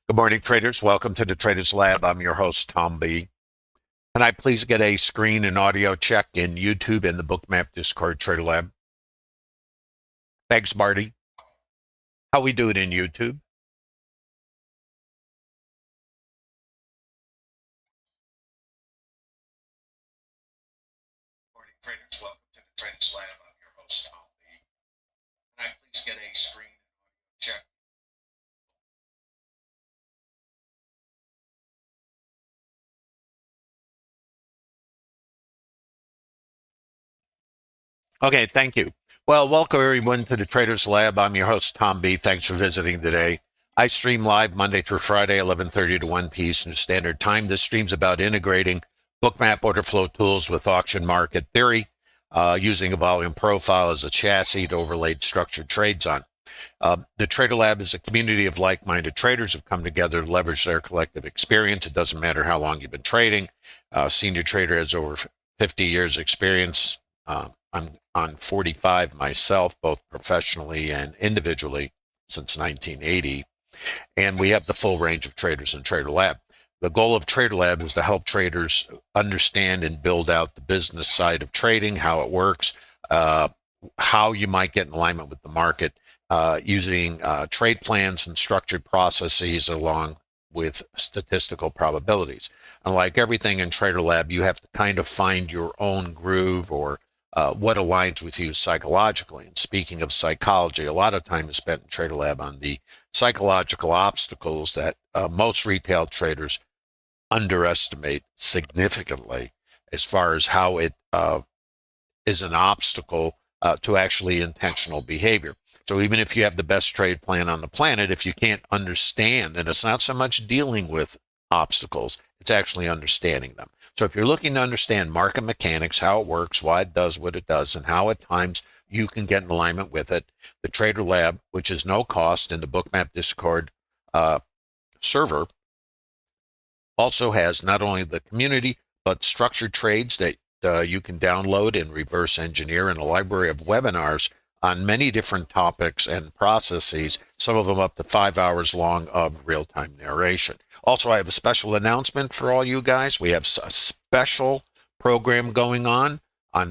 Good morning, traders. Welcome to the Traders Lab. I'm your host, Tom B. Can I please get a screen and audio check in YouTube and the Bookmap Discord Trader Lab? Thanks, Marty. How we do it in YouTube? Good morning, traders. Welcome to the Traders Lab. I'm your host, Tom B. Can I please get a screen and audio check? Okay, thank you. Well, welcome everyone to the Traders Lab. I'm your host, Tom B. Thanks for visiting today. I stream live Monday through Friday, 11:30 to 1 p.m. Eastern Standard Time. This stream's about integrating Bookmap order flow tools with auction market theory, using a volume profile as a chassis to overlay structured trades on. The Trader Lab is a community of like-minded traders who've come together to leverage their collective experience. It doesn't matter how long you've been trading. Senior trader has over 50 years experience. I'm on 45 myself, both professionally and individually since 1980. And we have the full range of traders in Trader Lab. The goal of Trader Lab is to help traders understand and build out the business side of trading, how it works, how you might get in alignment with the market, using trade plans and structured processes along with statistical probabilities. And like everything in Trader Lab, you have to kind of find your own groove or what aligns with you psychologically. And speaking of psychology, a lot of time is spent in Trader Lab on the psychological obstacles that most retail traders underestimate significantly as far as how it is an obstacle to actually intentional behavior. So even if you have the best trade plan on the planet, if you can't understand, and it's not so much dealing with obstacles, it's actually understanding them. So if you're looking to understand market mechanics, how it works, why it does what it does, and how at times you can get in alignment with it, the Trader Lab, which is no cost in the Bookmap Discord server, also has not only the community, but structured trades that you can download and reverse engineer, and a library of webinars on many different topics and processes, some of them up to 5 hours long of real-time narration. Also, I have a special announcement for all you guys. We have a special program going on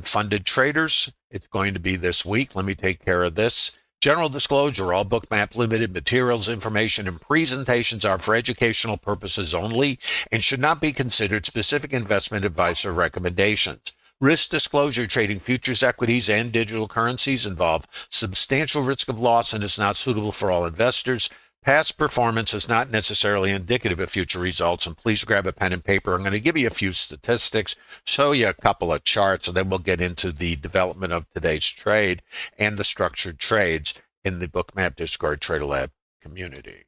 funded traders. It's going to be this week. Let me take care of this. General disclosure, all Bookmap Ltd materials, information, and presentations are for educational purposes only and should not be considered specific investment advice or recommendations. Risk disclosure: trading futures, equities, and digital currencies involve substantial risk of loss and is not suitable for all investors. Past performance is not necessarily indicative of future results, and please grab a pen and paper. I'm going to give you a few statistics, show you a couple of charts, and then we'll get into the development of today's trade and the structured trades in the Bookmap Discord Trader Lab community.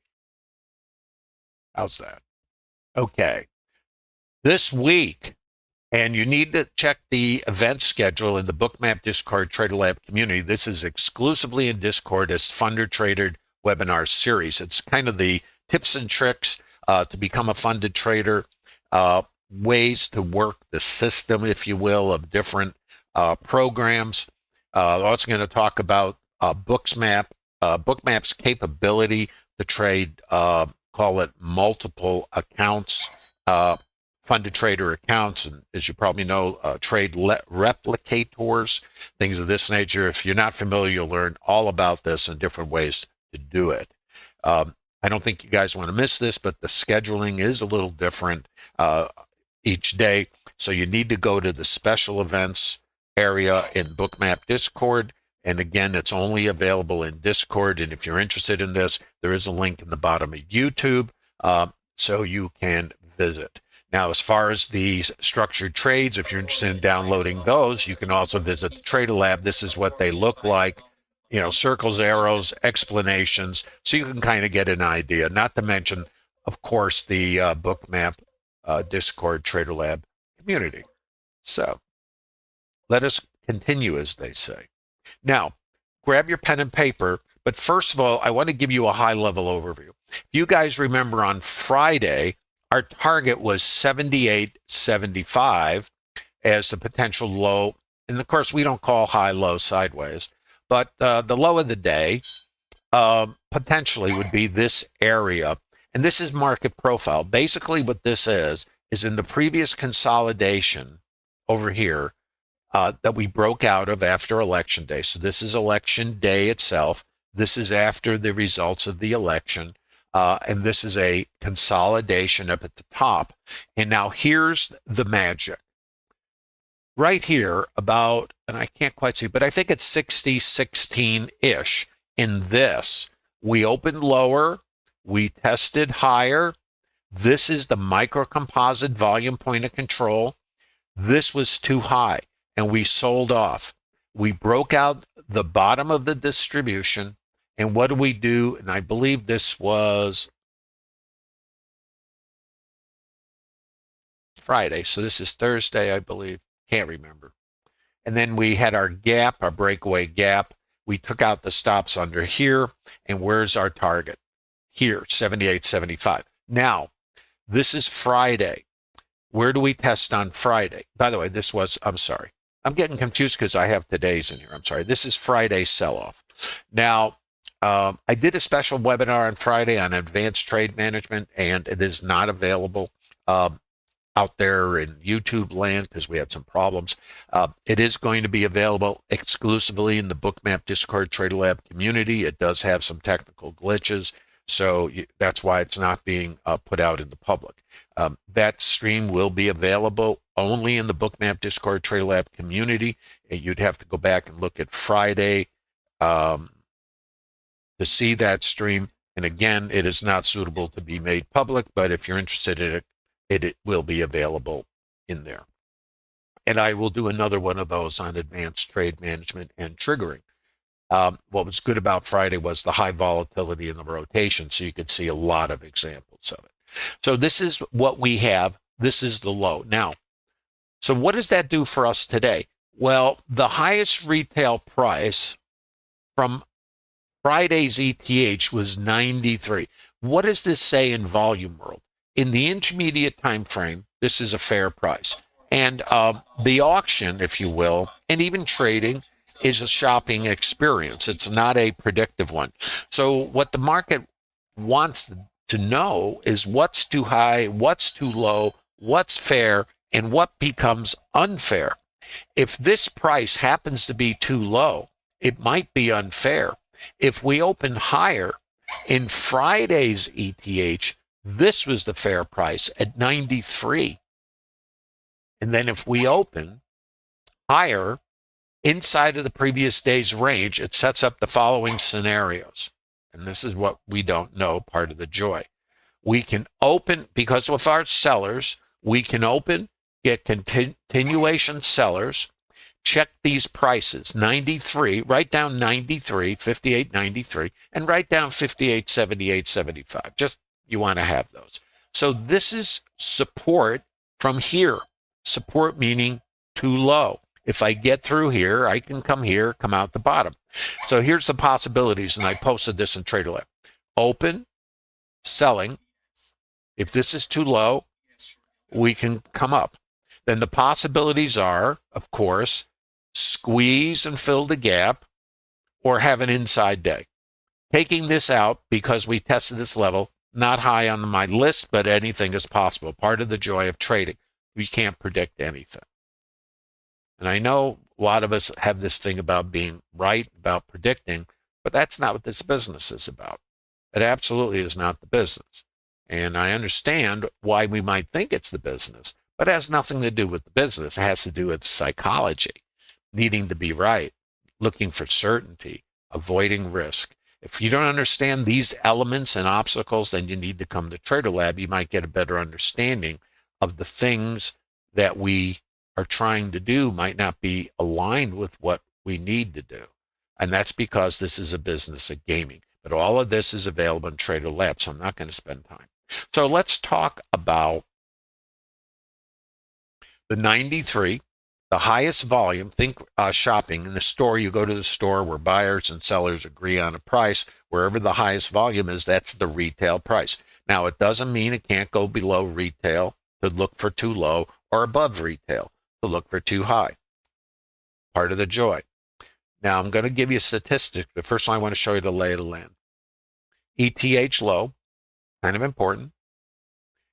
How's that? Okay. This week, and you need to check the event schedule in the Bookmap Discord Trader Lab community. This is exclusively in Discord as Funded Trader webinar series. It's kind of the tips and tricks to become a funded trader, ways to work the system, if you will, of different programs. Also going to talk about Bookmap's capability to trade, call it multiple accounts, funded trader accounts, and as you probably know, trade replicators, things of this nature. If you're not familiar, you'll learn all about this and different ways to do it. I don't think you guys want to miss this, but the scheduling is a little different each day. So you need to go to the special events area in Bookmap Discord. And again, it's only available in Discord. And if you're interested in this, there is a link in the bottom of YouTube so you can visit. Now, as far as the structured trades, if you're interested in downloading those, you can also visit the Trader Lab. This is what they look like. You know, circles, arrows, explanations, so you can kind of get an idea. Not to mention, of course, the Bookmap Discord Trader Lab community. So let us continue, as they say. Now, grab your pen and paper, but first of all, I want to give you a high-level overview. If you guys remember on Friday, our target was 78.75 as the potential low. And of course, we don't call high, low, sideways. But the low of the day potentially would be this area. And this is market profile. Basically what this is in the previous consolidation over here that we broke out of after election day. So this is election day itself. This is after the results of the election. And this is a consolidation up at the top. And now here's the magic. Right here about, and I can't quite see, but I think it's 60-16-ish. In this, we opened lower, we tested higher. This is the microcomposite volume point of control. This was too high, and we sold off. We broke out the bottom of the distribution, and what do we do? And I believe this was Friday, so this is Thursday, I believe. Can't remember. And then we had our gap, our breakaway gap. We took out the stops under here, and where's our target? Here, 78.75. Now, this is Friday. Where do we test on Friday? By the way, this was, I'm sorry. I'm getting confused because I have today's in here. I'm sorry. This is Friday's sell-off. Now, I did a special webinar on Friday on advanced trade management, and it is not available out there in YouTube land because we had some problems. It is going to be available exclusively in the Bookmap Discord Trader Lab community. It does have some technical glitches, so that's why it's not being put out in the public. That stream will be available only in the Bookmap Discord Trader Lab community. You'd have to go back and look at Friday to see that stream. And again, it is not suitable to be made public, but if you're interested in it, it will be available in there. And I will do another one of those on advanced trade management and triggering. What was good about Friday was the high volatility in the rotation, so you could see a lot of examples of it. So this is what we have. This is the low. Now, so what does that do for us today? Well, the highest retail price from Friday's ETH was 93. What does this say in volume world? In the intermediate time frame, this is a fair price. And the auction, if you will, and even trading is a shopping experience. It's not a predictive one. So what the market wants to know is what's too high, what's too low, what's fair, and what becomes unfair. If this price happens to be too low, it might be unfair. If we open higher in Friday's ETH, this was the fair price at 93. And then if we open higher inside of the previous day's range, it sets up the following scenarios. And this is what we don't know, part of the joy. We can open, because of our sellers, we can open, get continuation sellers, check these prices, 93, write down 93, 58.93, and write down 58.78.75. Just you want to have those. So this is support from here. Support meaning too low. If I get through here, I can come here, come out the bottom. So here's the possibilities, and I posted this in TraderLab. Open, selling. If this is too low, we can come up. Then the possibilities are, of course, squeeze and fill the gap or have an inside day. Taking this out because we tested this level, not high on my list, but anything is possible. Part of the joy of trading. We can't predict anything. And I know a lot of us have this thing about being right, about predicting, but that's not what this business is about. It absolutely is not the business. And I understand why we might think it's the business, but it has nothing to do with the business. It has to do with psychology, needing to be right, looking for certainty, avoiding risk. If you don't understand these elements and obstacles, then you need to come to Trader Lab. You might get a better understanding of the things that we are trying to do might not be aligned with what we need to do. And that's because this is a business of gaming. But all of this is available in Trader Lab, so I'm not going to spend time. So let's talk about the 93, the highest volume. Think shopping in the store. You go to the store where buyers and sellers agree on a price. Wherever the highest volume is, that's the retail price. Now, it doesn't mean it can't go below retail to look for too low or above retail to look for too high. Part of the joy. Now, I'm going to give you a statistic, but first I want to show you the lay of the land. ETH low, kind of important.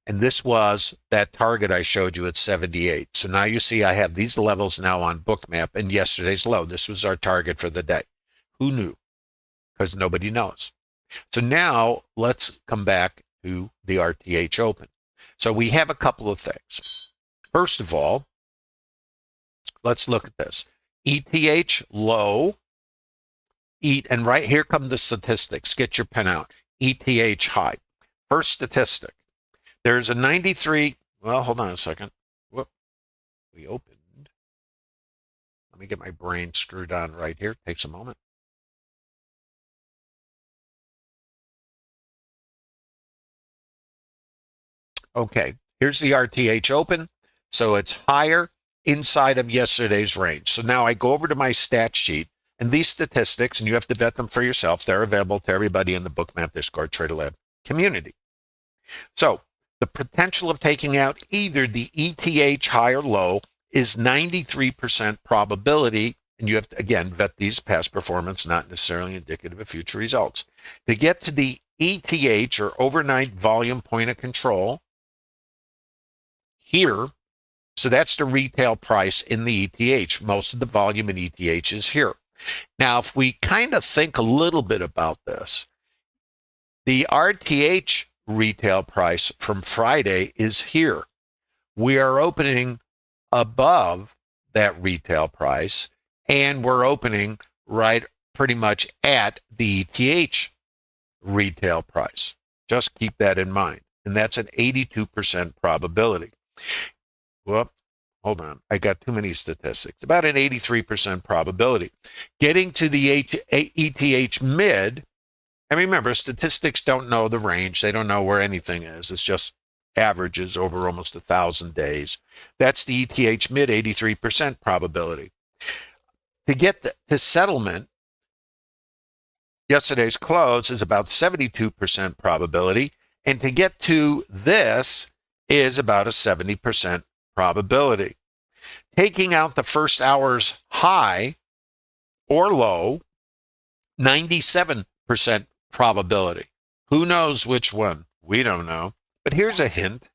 And this was that target I showed you at 78. So now you see I have these levels now on Bookmap and yesterday's low. This was our target for the day. Who knew? Because nobody knows. So now let's come back to the RTH open. So we have a couple of things. First of all, let's look at this. ETH low, and right here come the statistics. Get your pen out. ETH high. First statistic. There's a 93. Well, hold on a second. Whoop. We opened. Let me get my brain screwed on right here. Takes a moment. Okay, here's the RTH open. So it's higher inside of yesterday's range. So now I go over to my stat sheet, and these statistics, and you have to vet them for yourself. They're available to everybody in the Bookmap Discord Trader Lab community. So the potential of taking out either the ETH high or low is 93% probability. And you have to, again, vet these past performance, not necessarily indicative of future results. To get to the ETH or overnight volume point of control here, so that's the retail price in the ETH. Most of the volume in ETH is here. Now, if we kind of think a little bit about this, the RTH retail price from Friday is here. We are opening above that retail price, and we're opening right pretty much at the ETH retail price. Just keep that in mind. And that's an 82% probability. Well, hold on. I got too many statistics. About an 83% probability. Getting to the ETH mid, and remember, statistics don't know the range. They don't know where anything is. It's just averages over almost 1,000 days. That's the ETH mid, 83% probability. To get to settlement, yesterday's close is about 72% probability. And to get to this is about a 70% probability. Taking out the first hour's high or low, 97% probability. Who knows which one? We don't know. But here's a hint.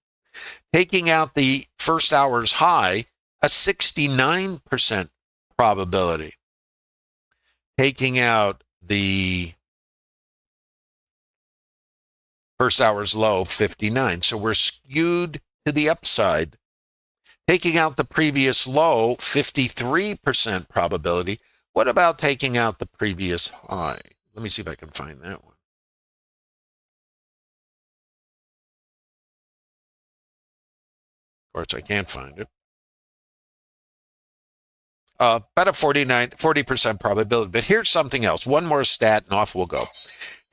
Taking out the first hour's high, a 69% probability. Taking out the first hour's low, 59. So we're skewed to the upside. Taking out the previous low, 53% probability. What about taking out the previous high? Let me see if I can find that one. Of course, I can't find it. About a 40% probability. But here's something else. One more stat and off we'll go.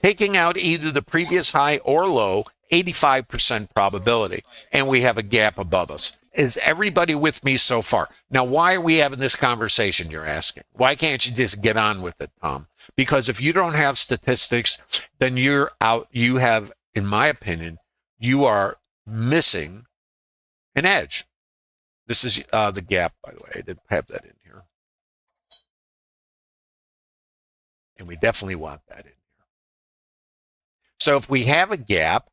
Taking out either the previous high or low, 85% probability. And we have a gap above us. Is everybody with me so far? Now, why are we having this conversation, you're asking? Why can't you just get on with it, Tom? Because if you don't have statistics, then you're out. You have, in my opinion, you are missing an edge. This is the gap, by the way. I didn't have that in here. And we definitely want that in here. So if we have a gap,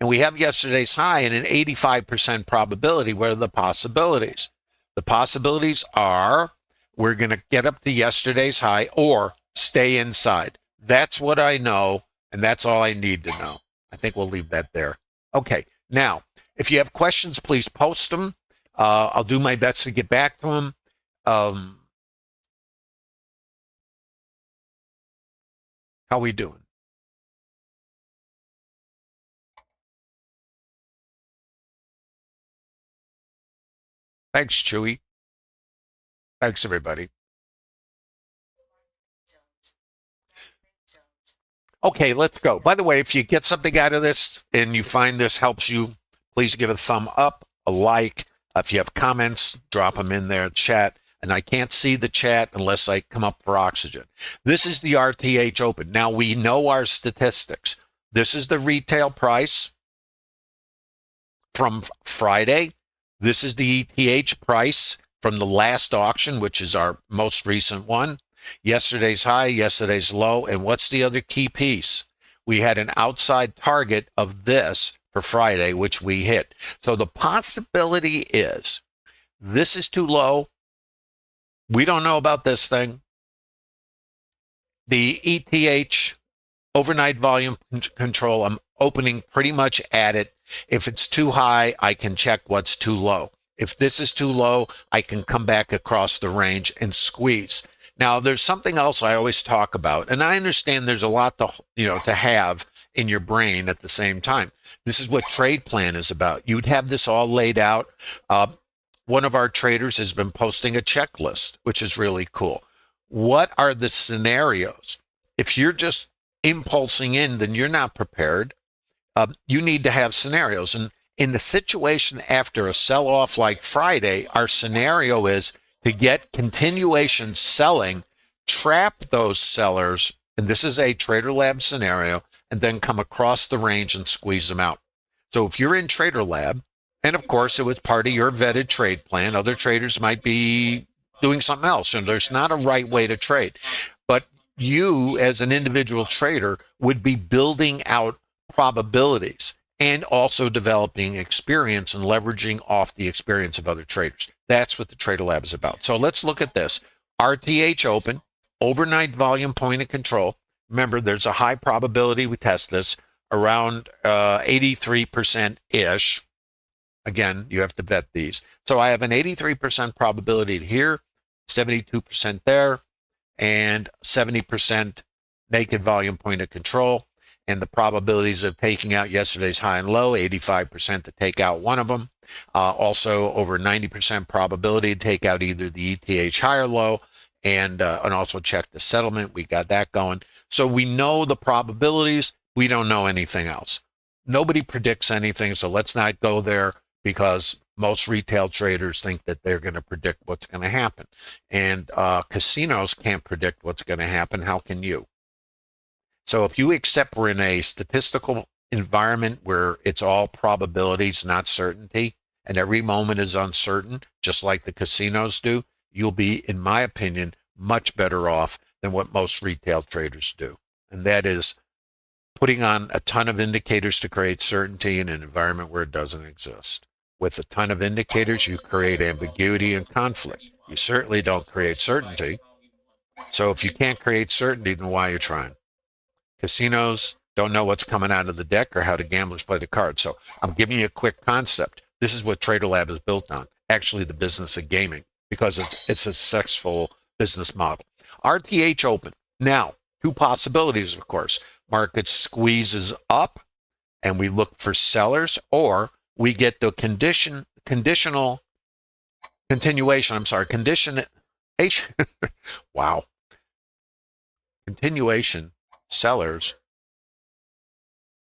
and we have yesterday's high and an 85% probability, what are the possibilities? The possibilities are we're going to get up to yesterday's high or stay inside. That's what I know, and that's all I need to know. I think we'll leave that there. Okay, now, if you have questions, please post them. I'll do my best to get back to them. How we doing? Thanks, Chewy. Thanks, everybody. Okay, let's go. By the way, if you get something out of this and you find this helps you, please give a thumb up, a like. If you have comments, drop them in there, chat. And I can't see the chat unless I come up for oxygen. This is the RTH open. Now we know our statistics. This is the retail price from Friday. This is the ETH price from the last auction, which is our most recent one. Yesterday's high, yesterday's low. And what's the other key piece? We had an outside target of this for Friday, which we hit. So the possibility is this is too low. We don't know about this thing. The ETH overnight volume control, I'm opening pretty much at it. If it's too high, I can check what's too low. If this is too low, I can come back across the range and squeeze. Now, there's something else I always talk about, and I understand there's a lot to have in your brain at the same time. This is what trade plan is about. You'd have this all laid out. One of our traders has been posting a checklist, which is really cool. What are the scenarios? If you're just impulsing in, then you're not prepared. You need to have scenarios. And in the situation after a sell-off like Friday, our scenario is to get continuation selling, trap those sellers, and this is a Trader Lab scenario, and then come across the range and squeeze them out. So if you're in Trader Lab, and of course it was part of your vetted trade plan, other traders might be doing something else, and there's not a right way to trade. But you, as an individual trader, would be building out probabilities and also developing experience and leveraging off the experience of other traders. That's what the Trader Lab is about. So let's look at this. RTH open, overnight volume point of control. Remember, there's a high probability, we test this, around 83%-ish. Again, you have to vet these. So I have an 83% probability here, 72% there, and 70% naked volume point of control. And the probabilities of taking out yesterday's high and low, 85% to take out one of them. Also over 90% probability to take out either the ETH high or low, and also check the settlement. We got that going. So we know the probabilities. We don't know anything else. Nobody predicts anything, so let's not go there, because most retail traders think that they're going to predict what's going to happen. And casinos can't predict what's going to happen. How can you? So if you accept we're in a statistical environment where it's all probabilities, not certainty, and every moment is uncertain, just like the casinos do, you'll be, in my opinion, much better off than what most retail traders do. And that is putting on a ton of indicators to create certainty in an environment where it doesn't exist. With a ton of indicators, you create ambiguity and conflict. You certainly don't create certainty. So if you can't create certainty, then why are you trying? Casinos don't know what's coming out of the deck or how the gamblers play the cards. So I'm giving you a quick concept. This is what Trader Lab is built on, actually the business of gaming, because it's a successful business model. RTH open. Now, two possibilities, of course. Market squeezes up and we look for sellers, or we get the continuation sellers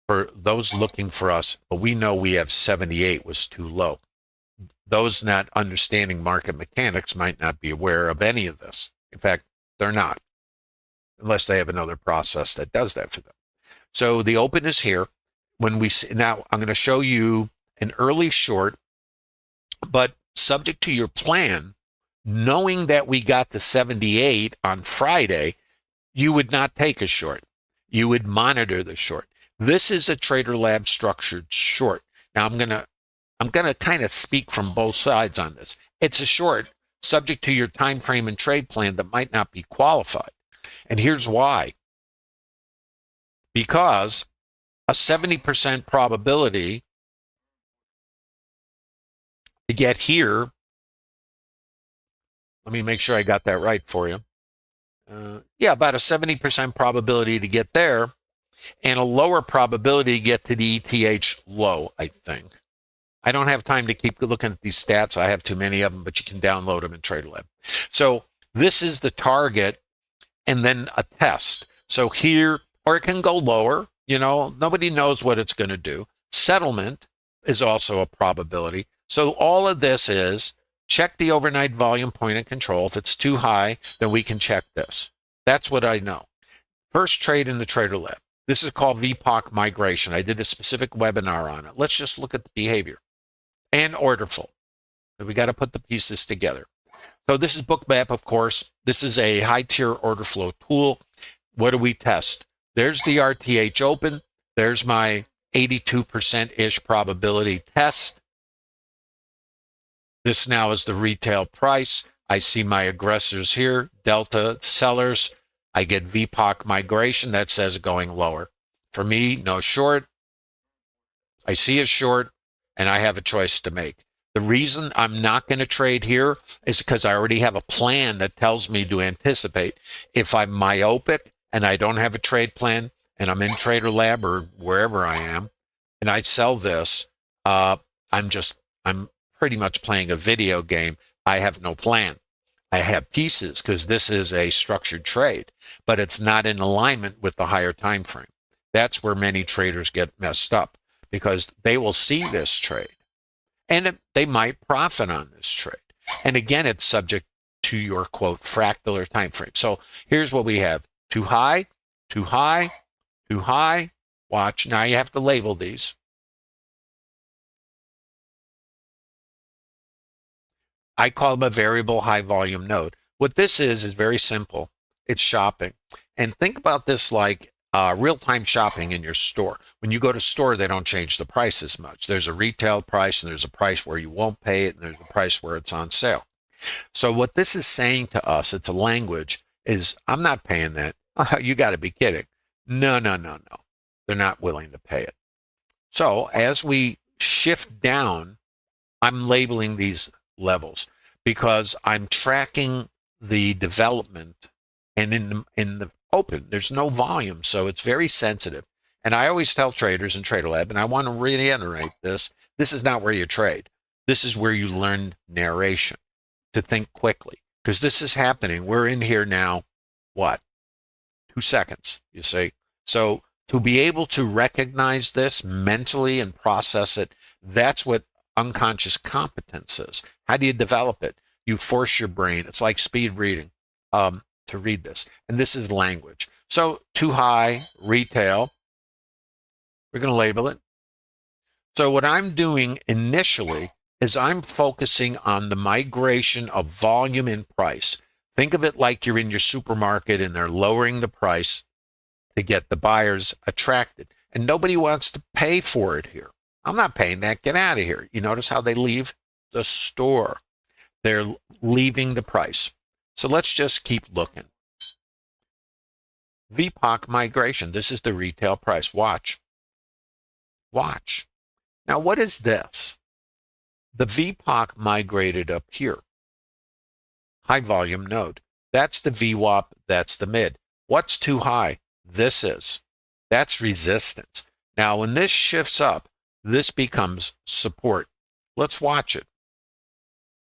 for those looking for us, but we know we have 78 was too low. Those not understanding market mechanics might not be aware of any of this. In fact, they're not, unless they have another process that does that for them. So the open is here. Now I'm going to show you an early short, but subject to your plan, knowing that we got to 78 on Friday, you would not take a short. You would monitor the short. This is a Trader Lab structured short. Now I'm going to kind of speak from both sides on this. It's a short subject to your time frame and trade plan that might not be qualified. And here's why. Because a 70% probability to get here, let me make sure I got that right for you. About a 70% probability to get there, and a lower probability to get to the ETH low, I think. I don't have time to keep looking at these stats. I have too many of them, but you can download them in Trader Lab. So this is the target and then a test. So here, or it can go lower, nobody knows what it's going to do. Settlement is also a probability. So all of this is check the overnight volume point of control. If it's too high, then we can check this. That's what I know. First trade in the Trader Lab. This is called VPOC migration. I did a specific webinar on it. Let's just look at the behavior and order flow. We got to put the pieces together. So this is Bookmap, of course. This is a high tier order flow tool. What do we test? There's the RTH open. There's my 82%-ish probability test. This now is the retail price. I see my aggressors here, delta sellers. I get VPOC migration that says going lower. For me, no short. I see a short, and I have a choice to make. The reason I'm not going to trade here is because I already have a plan that tells me to anticipate. If I'm myopic and I don't have a trade plan, and I'm in Trader Lab or wherever I am, and I sell this, I'm pretty much playing a video game. I have no plan. I have pieces because this is a structured trade, but it's not in alignment with the higher time frame. That's where many traders get messed up because they will see this trade and they might profit on this trade. And again, it's subject to your quote fractal or time frame. So here's what we have: too high, too high, too high. Watch. Now you have to label these. I call them a variable high volume node. What this is very simple. It's shopping. And think about this like real-time shopping in your store. When you go to store, they don't change the price as much. There's a retail price, and there's a price where you won't pay it, and there's a price where it's on sale. So what this is saying to us, it's a language, is I'm not paying that. You got to be kidding. No. They're not willing to pay it. So as we shift down, I'm labeling these levels because I'm tracking the development, and in the open there's no volume, so it's very sensitive. And I always tell traders in Trader Lab, and I want to reiterate this is not where you trade. This is where you learn narration, to think quickly, because this is happening. We're in here now, what, 2 seconds, you see? So to be able to recognize this mentally and process it, that's what unconscious competence is. How do you develop it? You force your brain. It's like speed reading to read this. And this is language. So too high, retail. We're going to label it. So what I'm doing initially is I'm focusing on the migration of volume and price. Think of it like you're in your supermarket and they're lowering the price to get the buyers attracted. And nobody wants to pay for it here. I'm not paying that. Get out of here. You notice how they leave the store. They're leaving the price. So let's just keep looking. VPOC migration. This is the retail price. Watch. Watch. Now, what is this? The VPOC migrated up here. High volume node. That's the VWAP. That's the mid. What's too high? This is. That's resistance. Now, when this shifts up, this becomes support. Let's watch it.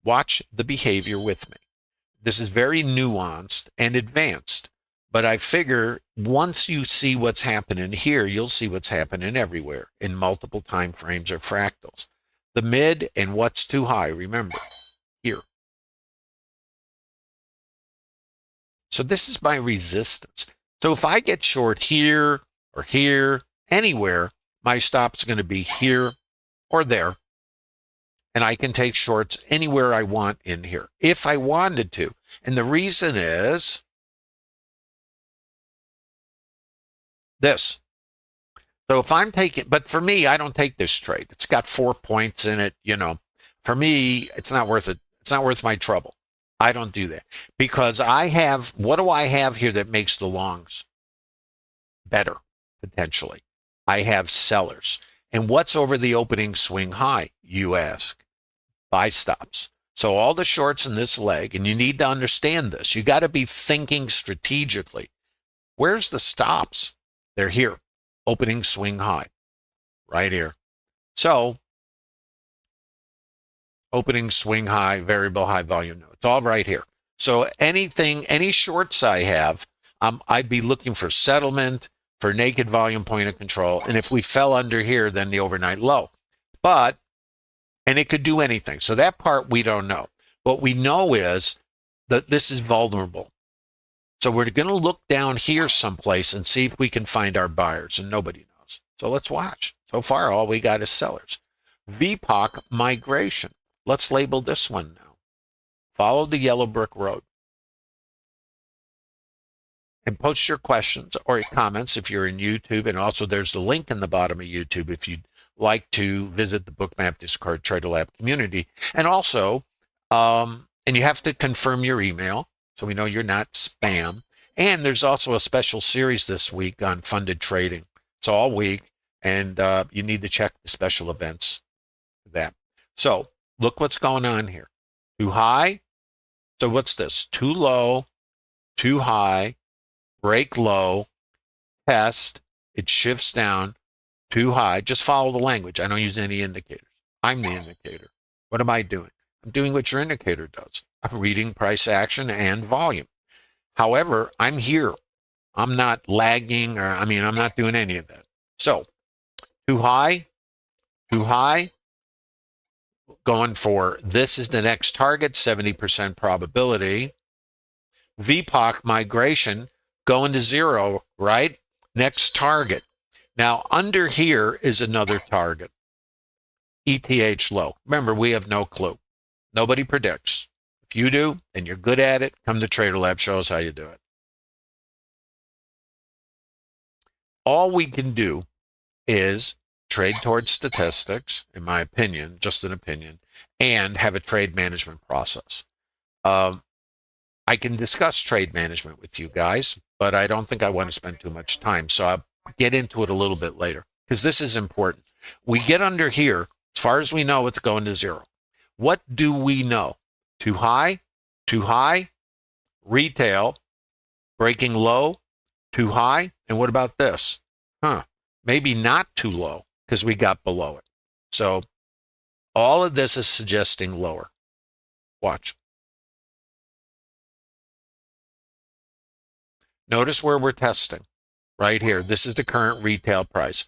Watch the behavior with me. This is very nuanced and advanced, but I figure once you see what's happening here, you'll see what's happening everywhere in multiple time frames or fractals. The mid and what's too high, remember, here. So this is my resistance. So if I get short here or here, anywhere, my stop's going to be here or there. And I can take shorts anywhere I want in here, if I wanted to. And the reason is this. So if I'm taking, but for me, I don't take this trade. It's got 4 points in it, you know. For me, it's not worth it. It's not worth my trouble. I don't do that because I have, what do I have here that makes the longs better, potentially? I have sellers. And what's over the opening swing high, you ask? Buy stops. So all the shorts in this leg, and you need to understand this. You got to be thinking strategically. Where's the stops? They're here. Opening swing high, right here. So opening swing high, variable high volume node. It's all right here. So anything, any shorts I have, I'd be looking for settlement, for naked volume point of control. And if we fell under here, then the overnight low. And it could do anything. So that part we don't know. What we know is that this is vulnerable. So we're going to look down here someplace and see if we can find our buyers, and nobody knows. So let's watch. So far, all we got is sellers. VPOC migration. Let's label this one now. Follow the yellow brick road. and post your questions or comments if you're in YouTube. And also there's the link in the bottom of YouTube if you'd like to visit the Bookmap Discord Trader Lab community. And also, and you have to confirm your email so we know you're not spam. And there's also a special series this week on funded trading. It's all week, and you need to check the special events for that. So look what's going on here. Too high. So what's this? Too low, too high, break low, test. It shifts down, too high. Just follow the language. I don't use any indicators. I'm the indicator. What am I doing? I'm doing what your indicator does. I'm reading price action and volume. However, I'm here. I'm not lagging, or I'm not doing any of that. So, too high, going for this is the next target, 70% probability. VPOC migration going to 0, right? Next target. Now, under here is another target. ETH low. Remember, we have no clue. Nobody predicts. If you do, and you're good at it, come to Trader Lab, show us how you do it. All we can do is trade towards statistics, in my opinion, just an opinion, and have a trade management process. I can discuss trade management with you guys, but I don't think I want to spend too much time. So I'll get into it a little bit later because this is important. We get under here, as far as we know, it's going to 0. What do we know? Too high, retail, breaking low, too high. And what about this? Maybe not too low because we got below it. So all of this is suggesting lower. Watch. Notice where we're testing. Right here. This is the current retail price.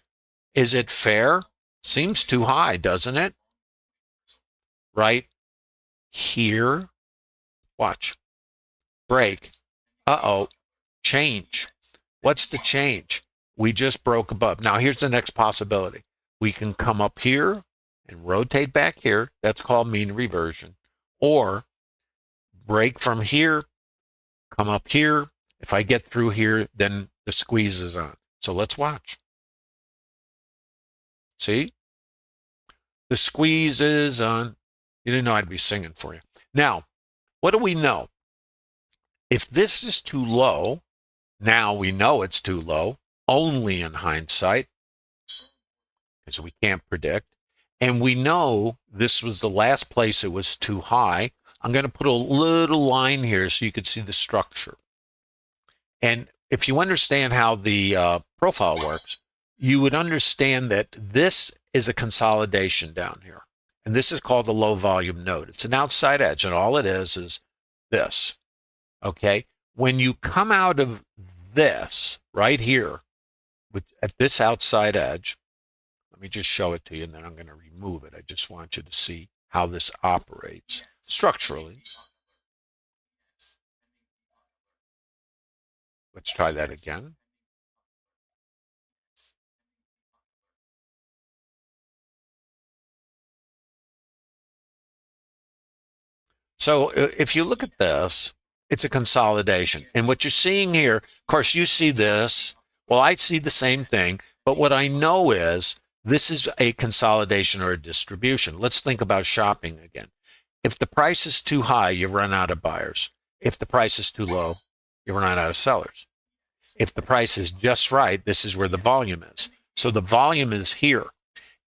Is it fair? Seems too high, doesn't it? Right here. Watch. Break. Change. What's the change? We just broke above. Now, here's the next possibility. We can come up here and rotate back here. That's called mean reversion. Or break from here, come up here. If I get through here, then the squeeze is on. So let's watch. See? The squeeze is on. You didn't know I'd be singing for you. Now, what do we know? If this is too low, now we know it's too low, only in hindsight, because we can't predict. And we know this was the last place it was too high. I'm going to put a little line here so you can see the structure. And if you understand how the profile works, you would understand that this is a consolidation down here. And this is called a low volume node. It's an outside edge, and all it is this. Okay? When you come out of this right here, at this outside edge, let me just show it to you, and then I'm going to remove it. I just want you to see how this operates structurally. Let's try that again. So if you look at this, it's a consolidation. And what you're seeing here, of course, you see this. Well, I see the same thing. But what I know is this is a consolidation or a distribution. Let's think about shopping again. If the price is too high, you run out of buyers. If the price is too low, you run out of sellers. If the price is just right, this is where the volume is. So the volume is here.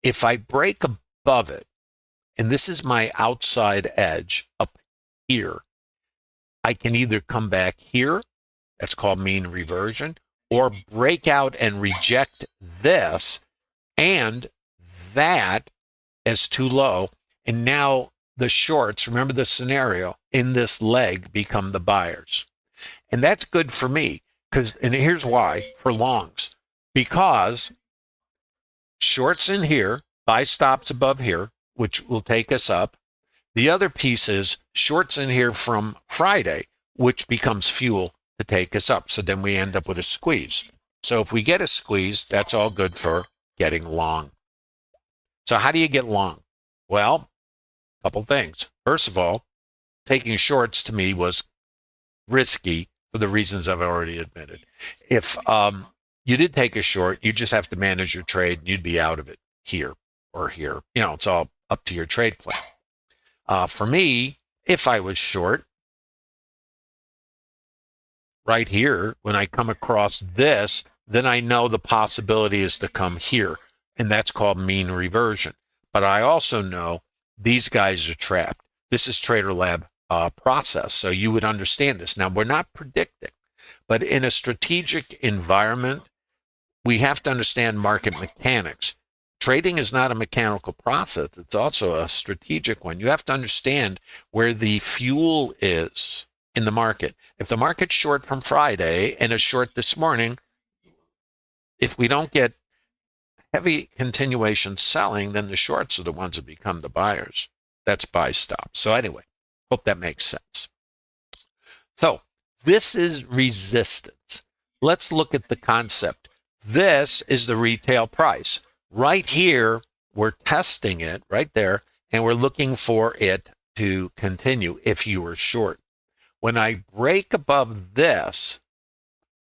If I break above it, and this is my outside edge up here, I can either come back here, that's called mean reversion, or break out and reject this and that as too low. And now the shorts, remember the scenario, in this leg become the buyers. And that's good for me, and here's why, for longs. Because shorts in here, buy stops above here, which will take us up. The other piece is shorts in here from Friday, which becomes fuel to take us up. So then we end up with a squeeze. So if we get a squeeze, that's all good for getting long. So how do you get long? Well, a couple things. First of all, taking shorts to me was risky for the reasons I've already admitted. If you did take a short, you just have to manage your trade and you'd be out of it here or here. It's all up to your trade plan. For me, if I was short, right here, when I come across this, then I know the possibility is to come here, and that's called mean reversion. But I also know these guys are trapped. This is Trader Lab process, so you would understand this. Now, we're not predicting, but in a strategic environment, we have to understand market mechanics. Trading is not a mechanical process. It's also a strategic one. You have to understand where the fuel is in the market. If the market's short from Friday and is short this morning, if we don't get heavy continuation selling, then the shorts are the ones that become the buyers. That's buy stop. So anyway, hope that makes sense. So this is resistance. Let's look at the concept. This is the retail price. Right here, we're testing it right there, and we're looking for it to continue if you were short. When I break above this,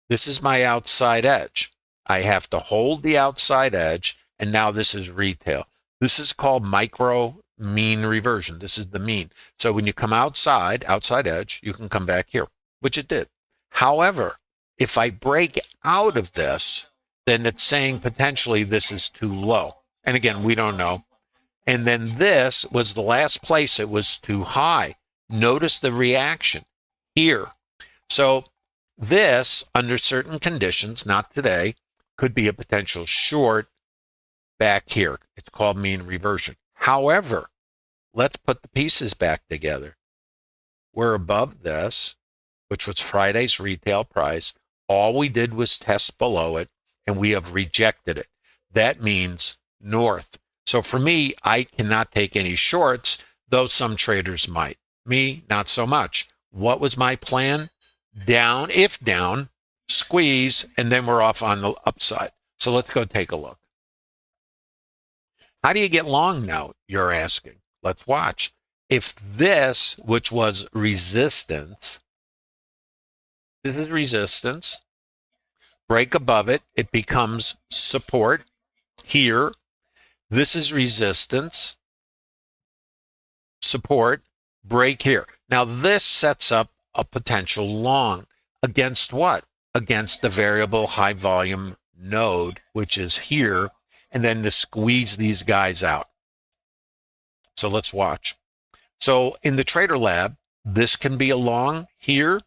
this is my outside edge. I have to hold the outside edge, and now this is retail. This is called micro mean reversion. This is the mean. So when you come outside edge, you can come back here, which it did. However, if I break out of this, then it's saying potentially this is too low. And again, we don't know. And then this was the last place it was too high. Notice the reaction here. So this, under certain conditions, not today, could be a potential short back here. It's called mean reversion. However, let's put the pieces back together. We're above this, which was Friday's retail price. All we did was test below it, and we have rejected it. That means north. So for me, I cannot take any shorts, though some traders might. Me, not so much. What was my plan? Down, if down, squeeze, and then we're off on the upside. So let's go take a look. How do you get long now, you're asking? Let's watch. If this, which was resistance, this is resistance, break above it, it becomes support here. This is resistance, support, break here. Now this sets up a potential long against what? Against the variable high volume node, which is here, and then to squeeze these guys out. So let's watch. So in the Trader Lab, this can be a long here.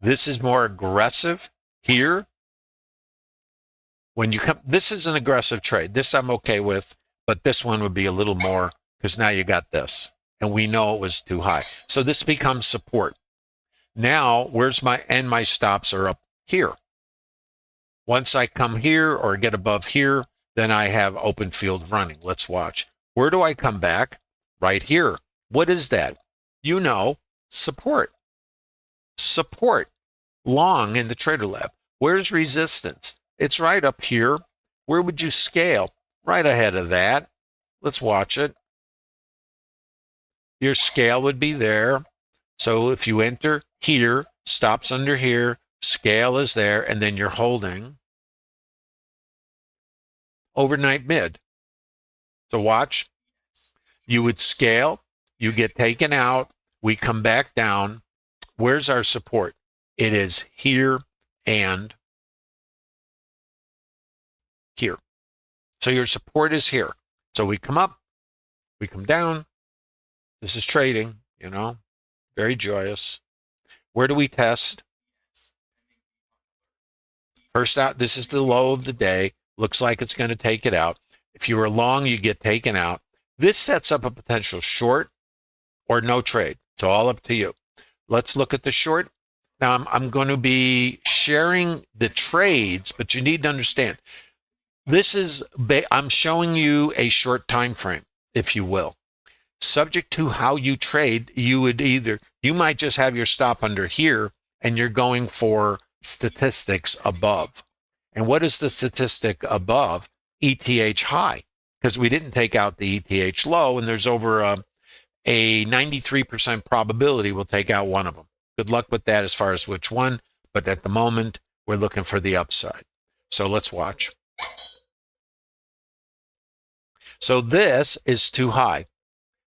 This is more aggressive here. When you come, this is an aggressive trade. This I'm okay with, but this one would be a little more because now you got this, and we know it was too high. So this becomes support. Now, where's my stops are up here. Once I come here or get above here, then I have open field running. Let's watch. Where do I come back? Right here. What is that? You know, support. Support. Long in the Trader Lab. Where's resistance? It's right up here. Where would you scale? Right ahead of that. Let's watch it. Your scale would be there. So if you enter here, stops under here, scale is there, and then you're holding overnight mid. So watch. You would scale, you get taken out, we come back down. Where's our support? It is here and here. So your support is here. So we come up, we come down. This is trading, very joyous. Where do we test? First out, this is the low of the day. Looks like it's going to take it out. If you were long, you get taken out. This sets up a potential short or no trade. It's all up to you. Let's look at the short. Now, I'm going to be sharing the trades, but you need to understand, I'm showing you a short time frame, if you will. Subject to how you trade, you might just have your stop under here, and you're going for statistics above. And what is the statistic above? ETH high, because we didn't take out the ETH low, and there's over a 93% probability we'll take out one of them. Good luck with that as far as which one, but at the moment, we're looking for the upside. So let's watch. So this is too high.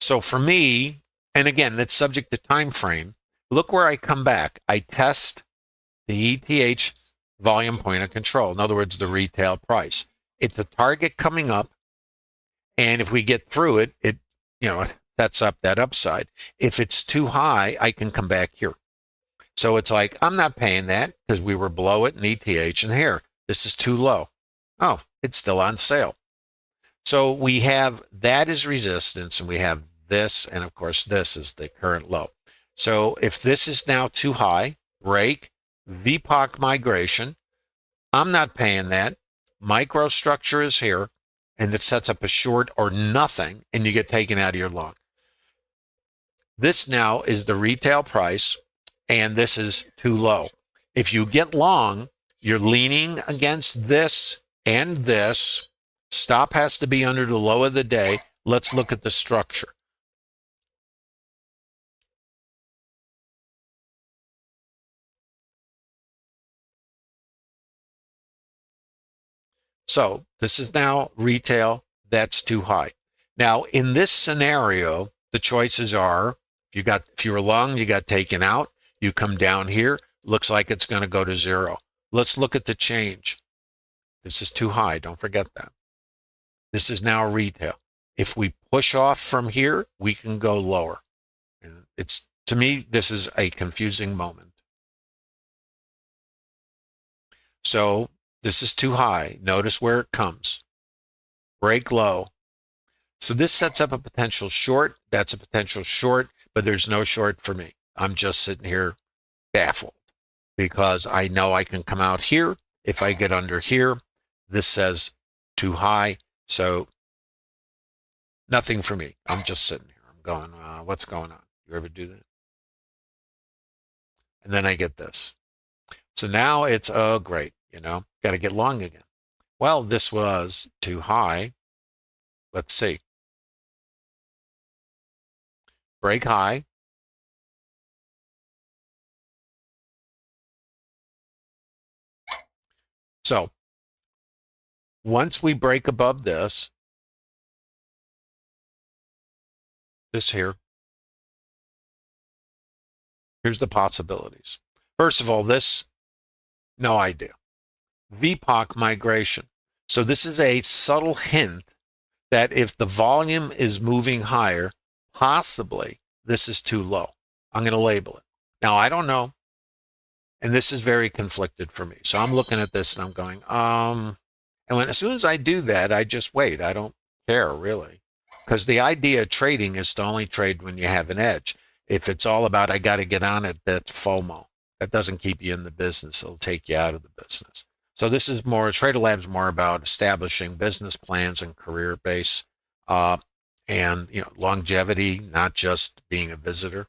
So for me, and again, that's subject to time frame, look where I come back. I test the ETH volume point of control. In other words, the retail price. It's a target coming up. And if we get through it, it sets up that upside. If it's too high, I can come back here. So it's like, I'm not paying that because we were below it in ETH, and here, this is too low. Oh, it's still on sale. So we have that is resistance, and we have this, and of course, this is the current low. So if this is now too high, break, VPOC migration, I'm not paying that. Microstructure is here, and it sets up a short or nothing, and you get taken out of your long. This now is the retail price, and this is too low. If you get long, you're leaning against this and this. Stop has to be under the low of the day. Let's look at the structure. So this is now retail. That's too high. Now, in this scenario, the choices are, if you were long, you got taken out. You come down here, looks like it's going to go to zero. Let's look at the change. This is too high. Don't forget that. This is now retail. If we push off from here, we can go lower. And to me, this is a confusing moment. So this is too high. Notice where it comes. Break low. So this sets up a potential short. That's a potential short, but there's no short for me. I'm just sitting here baffled because I know I can come out here. If I get under here, this says too high. So nothing for me. I'm just sitting here. I'm going, what's going on? You ever do that? And then I get this. So now it's, oh, great. Got to get long again. Well, this was too high. Let's see. Break high. So once we break above this here, here's the possibilities. First of all, this, no idea. VPOC migration. So this is a subtle hint that if the volume is moving higher, possibly this is too low. I'm going to label it. Now, I don't know. And this is very conflicted for me. So I'm looking at this and I'm going, and as soon as I do that, I just wait. I don't care really. Because the idea of trading is to only trade when you have an edge. If it's all about, I got to get on it, that's FOMO. That doesn't keep you in the business. It'll take you out of the business. So this is more, Trader Lab's more about establishing business plans and career base, and longevity, not just being a visitor.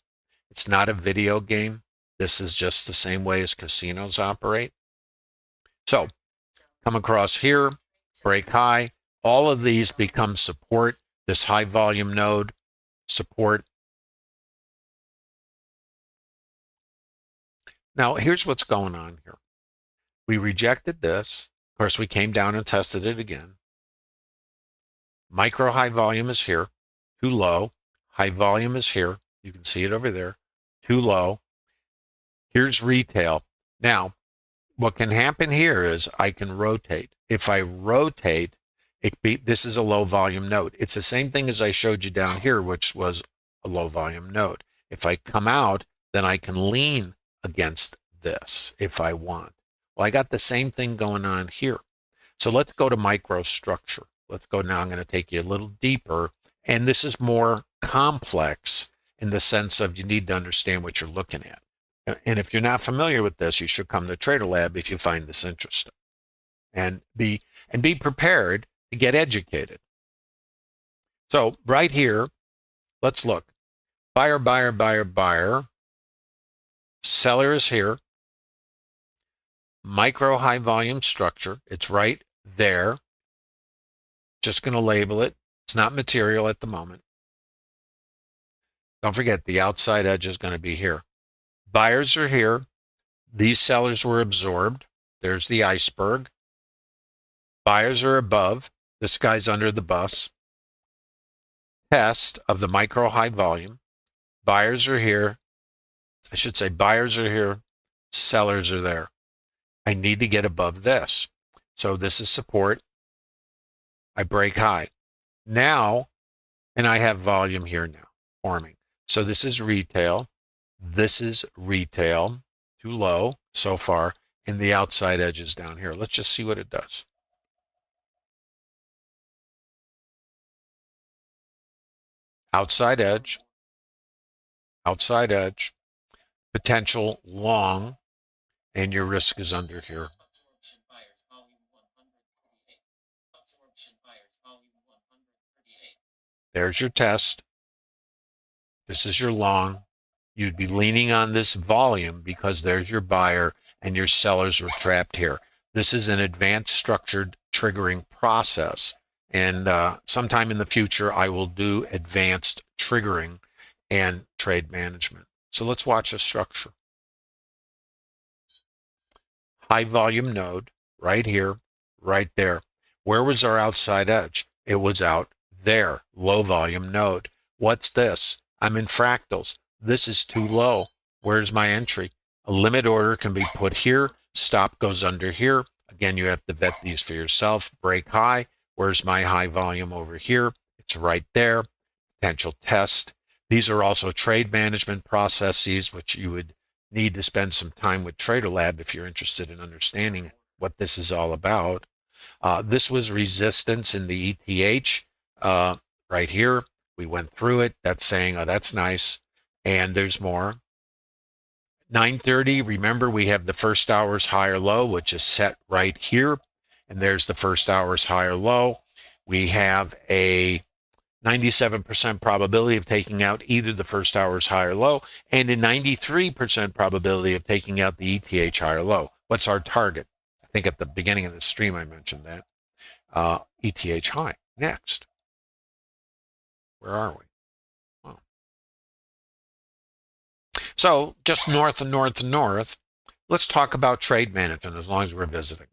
It's not a video game. This is just the same way as casinos operate. So come across here, break high. All of these become support. This high volume node, support. Now, here's what's going on here. We rejected this. Of course, we came down and tested it again. Micro high volume is here, too low. High volume is here. You can see it over there, too low. Here's retail. Now, what can happen here is I can rotate. If I rotate, this is a low volume node. It's the same thing as I showed you down here, which was a low volume node. If I come out, then I can lean against this if I want. Well, I got the same thing going on here. So let's go to microstructure. Let's go now. I'm going to take you a little deeper. And this is more complex in the sense of you need to understand what you're looking at. And if you're not familiar with this, you should come to Trader Lab if you find this interesting. And be prepared to get educated. So right here, let's look. Buyer, buyer, buyer, buyer. Seller is here. Micro high volume structure. It's right there. Just going to label it. It's not material at the moment. Don't forget the outside edge is going to be here. Buyers are here. These sellers were absorbed. There's the iceberg. Buyers are above. This guy's under the bus. Test of the micro high volume. Buyers are here. I should say buyers are here. Sellers are there. I need to get above this. So this is support. I break high. Now, and I have volume here now forming. So this is retail. This is retail. Too low so far. And the outside edge is down here. Let's just see what it does. Outside edge. Outside edge. Potential long. And your risk is under here. There's your test. This is your long. You'd be leaning on this volume because there's your buyer and your sellers were trapped here. This is an advanced structured triggering process. And sometime in the future, I will do advanced triggering and trade management. So let's watch the structure. High volume node right here, right there. Where was our outside edge? It was out there. Low volume node. What's this? I'm in fractals. This is too low. Where's my entry? A limit order can be put here. Stop goes under here. Again, you have to vet these for yourself. Break high. Where's my high volume over here? It's right there. Potential test. These are also trade management processes, which you would need to spend some time with TraderLab if you're interested in understanding what this is all about. This was resistance in the ETH right here. We went through it. That's saying, oh, that's nice. And there's more. 9:30, remember we have the first hour's higher low, which is set right here. And there's the first hour's higher low. We have a 97% probability of taking out either the first hour's higher low and a 93% probability of taking out the ETH higher low. What's our target? I think at the beginning of the stream I mentioned that. ETH high. Next. Where are we? Oh. So just north and north and north, let's talk about trade management as long as we're visiting.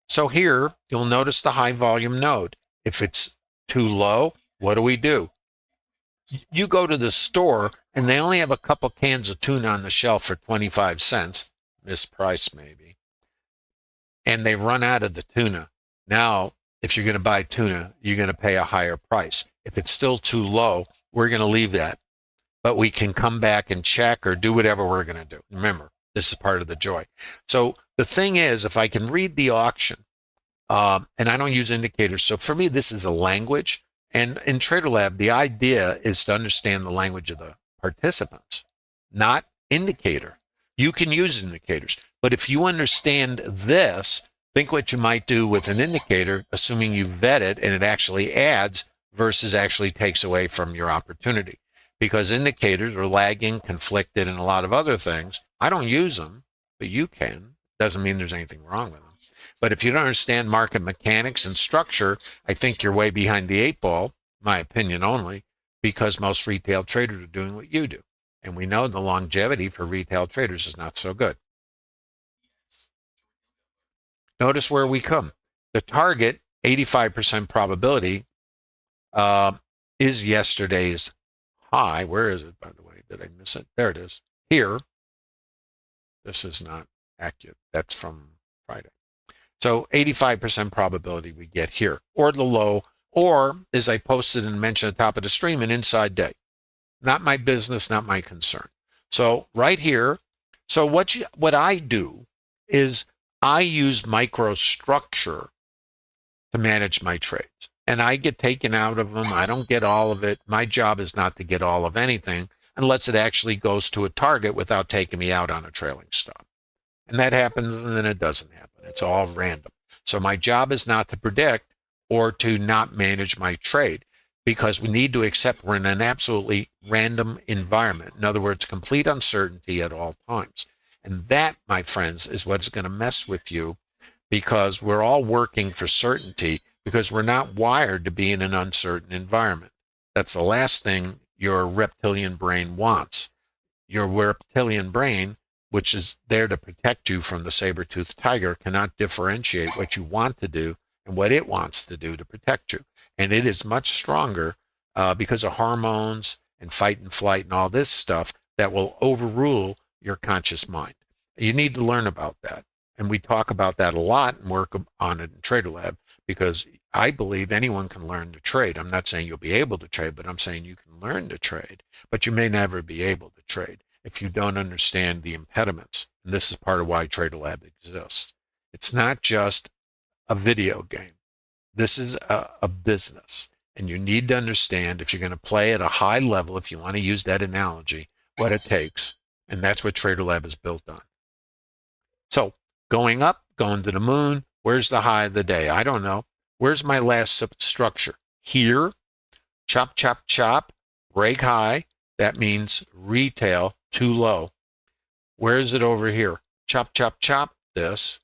So here, you'll notice the high volume node. If it's too low, what do? You go to the store and they only have a couple cans of tuna on the shelf for 25 cents, mispriced maybe, and they run out of the tuna. Now, if you're going to buy tuna, you're going to pay a higher price. If it's still too low, we're going to leave that. But we can come back and check or do whatever we're going to do. Remember, this is part of the joy. So the thing is, if I can read the auction, and I don't use indicators, so for me, this is a language. And in TraderLab, the idea is to understand the language of the participants, not indicator. You can use indicators, but if you understand this, think what you might do with an indicator, assuming you vet it and it actually adds versus actually takes away from your opportunity. Because indicators are lagging, conflicted, and a lot of other things. I don't use them, but you can. Doesn't mean there's anything wrong with them. But if you don't understand market mechanics and structure, I think you're way behind the eight ball, my opinion only, because most retail traders are doing what you do. And we know the longevity for retail traders is not so good. Notice where we come. The target, 85% probability, is yesterday's high. Where is it, by the way? Did I miss it? There it is. Here. This is not accurate. That's from Friday. So 85% probability we get here, or the low, or as I posted and mentioned at the top of the stream, an inside day. Not my business, not my concern. So right here, so what I do is I use microstructure to manage my trades. And I get taken out of them. I don't get all of it. My job is not to get all of anything unless it actually goes to a target without taking me out on a trailing stop. And that happens and then it doesn't happen. It's all random. So my job is not to predict or to not manage my trade because we need to accept we're in an absolutely random environment. In other words, complete uncertainty at all times. And that, my friends, is what's going to mess with you because we're all working for certainty because we're not wired to be in an uncertain environment. That's the last thing your reptilian brain wants. your reptilian brain, which is there to protect you from the saber-toothed tiger, cannot differentiate what you want to do and what it wants to do to protect you. And it is much stronger because of hormones and fight and flight and all this stuff that will overrule your conscious mind. You need to learn about that. And we talk about that a lot and work on it in Trader Lab, because I believe anyone can learn to trade. I'm not saying you'll be able to trade, but I'm saying you can learn to trade, but you may never be able to trade if you don't understand the impediments. And this is part of why Trader Lab exists. It's not just a video game. This is a business. And you need to understand, if you're going to play at a high level, if you want to use that analogy, what it takes. And that's what Trader Lab is built on. So going up, going to the moon, where's the high of the day? I don't know. Where's my last structure? Here, chop, chop, chop, break high. That means retail, too low. Where is it over here? Chop, chop, chop, this.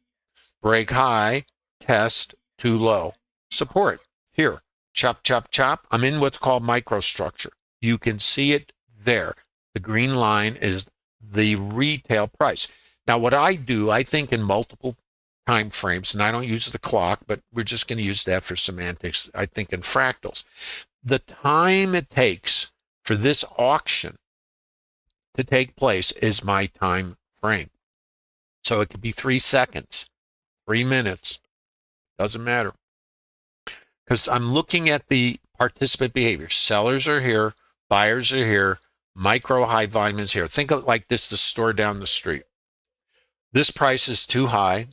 Break high, test, too low. Support, here. Chop, chop, chop. I'm in what's called microstructure. You can see it there. The green line is the retail price. Now, what I do, I think in multiple time frames, and I don't use the clock, but we're just going to use that for semantics. I think in fractals. The time it takes for this auction to take place is my time frame. So it could be 3 seconds, 3 minutes, doesn't matter. Because I'm looking at the participant behavior. Sellers are here, buyers are here, micro high volume is here. Think of it like this, the store down the street. This price is too high.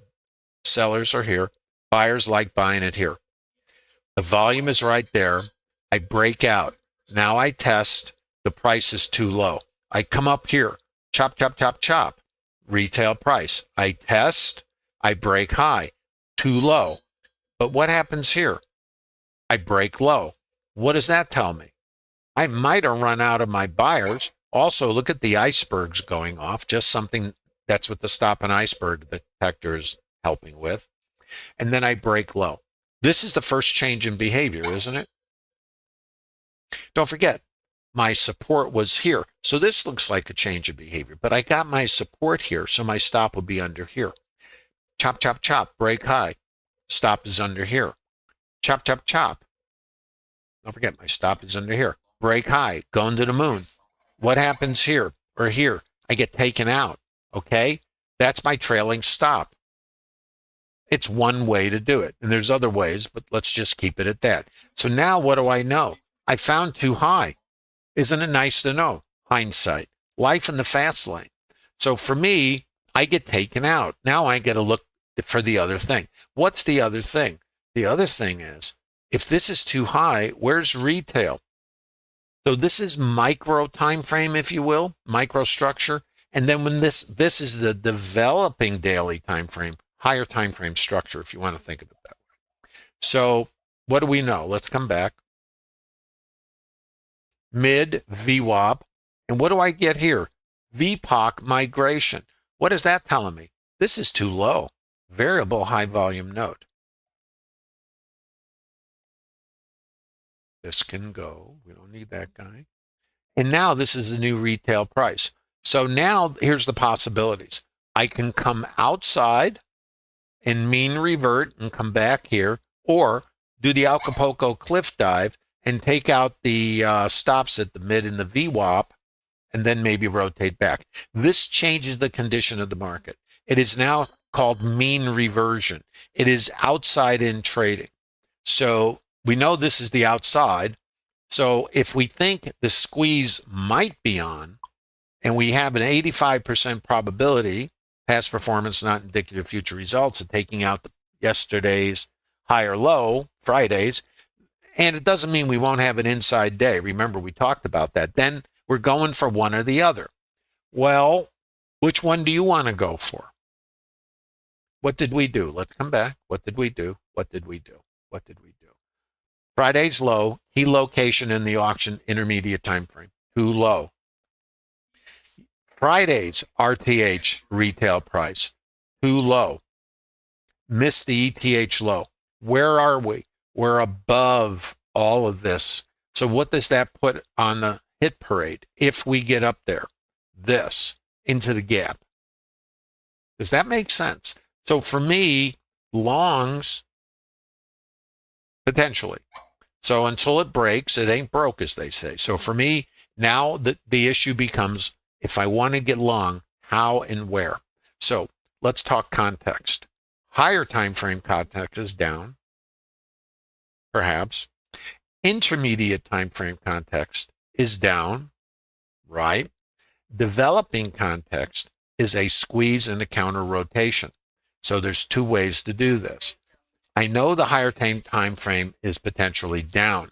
Sellers are here. Buyers like buying it here. The volume is right there. I break out. Now I test. The price is too low. I come up here. Chop, chop, chop, chop. Retail price. I test. I break high. Too low. But what happens here? I break low. What does that tell me? I might have run out of my buyers. Also, look at the icebergs going off. Just something that's what the stop and iceberg detector is helping with. And then I break low. This is the first change in behavior, isn't it? Don't forget, my support was here. So this looks like a change of behavior, but I got my support here, so my stop will be under here. Chop, chop, chop, break high. Stop is under here. Chop, chop, chop. Don't forget, my stop is under here. Break high, going to the moon. What happens here or here? I get taken out, okay? That's my trailing stop. It's one way to do it, and there's other ways, but let's just keep it at that. So now what do I know? I found too high. Isn't it nice to know? Hindsight. Life in the fast lane. So for me, I get taken out. Now I get to look for the other thing. What's the other thing? The other thing is, if this is too high, where's retail? So this is micro time frame, if you will, microstructure. And then when this is the developing daily time frame, higher time frame structure, if you want to think of it that way. So what do we know? Let's come back. Mid VWAP. And what do I get here? VPOC migration. What is that telling me? This is too low. Variable high volume node. This can go. We don't need that guy. And now this is the new retail price. So now here's the possibilities. I can come outside and mean revert and come back here, or do the Acapulco cliff dive and take out the stops at the mid and the VWAP, and then maybe rotate back. This changes the condition of the market. It is now called mean reversion. It is outside in trading. So we know this is the outside. So if we think the squeeze might be on, and we have an 85% probability, past performance not indicative of future results, of taking out yesterday's high or low, Fridays, and it doesn't mean we won't have an inside day. Remember, we talked about that. Then we're going for one or the other. Well, which one do you want to go for? What did we do? Let's come back. What did we do? What did we do? What did we do? Friday's low, key location in the auction, intermediate time frame, too low. Friday's RTH retail price, too low. Missed the ETH low. Where are we? We're above all of this. So what does that put on the hit parade if we get up there? this into the gap. Does that make sense? So for me, longs, potentially. So until it breaks, it ain't broke, as they say. So for me, now the issue becomes, if I want to get long, how and where. So let's talk context. Higher time frame context is down, perhaps. Intermediate time frame context is down, right? Developing context is a squeeze and a counter rotation. So there's two ways to do this. I know the higher time frame is potentially down.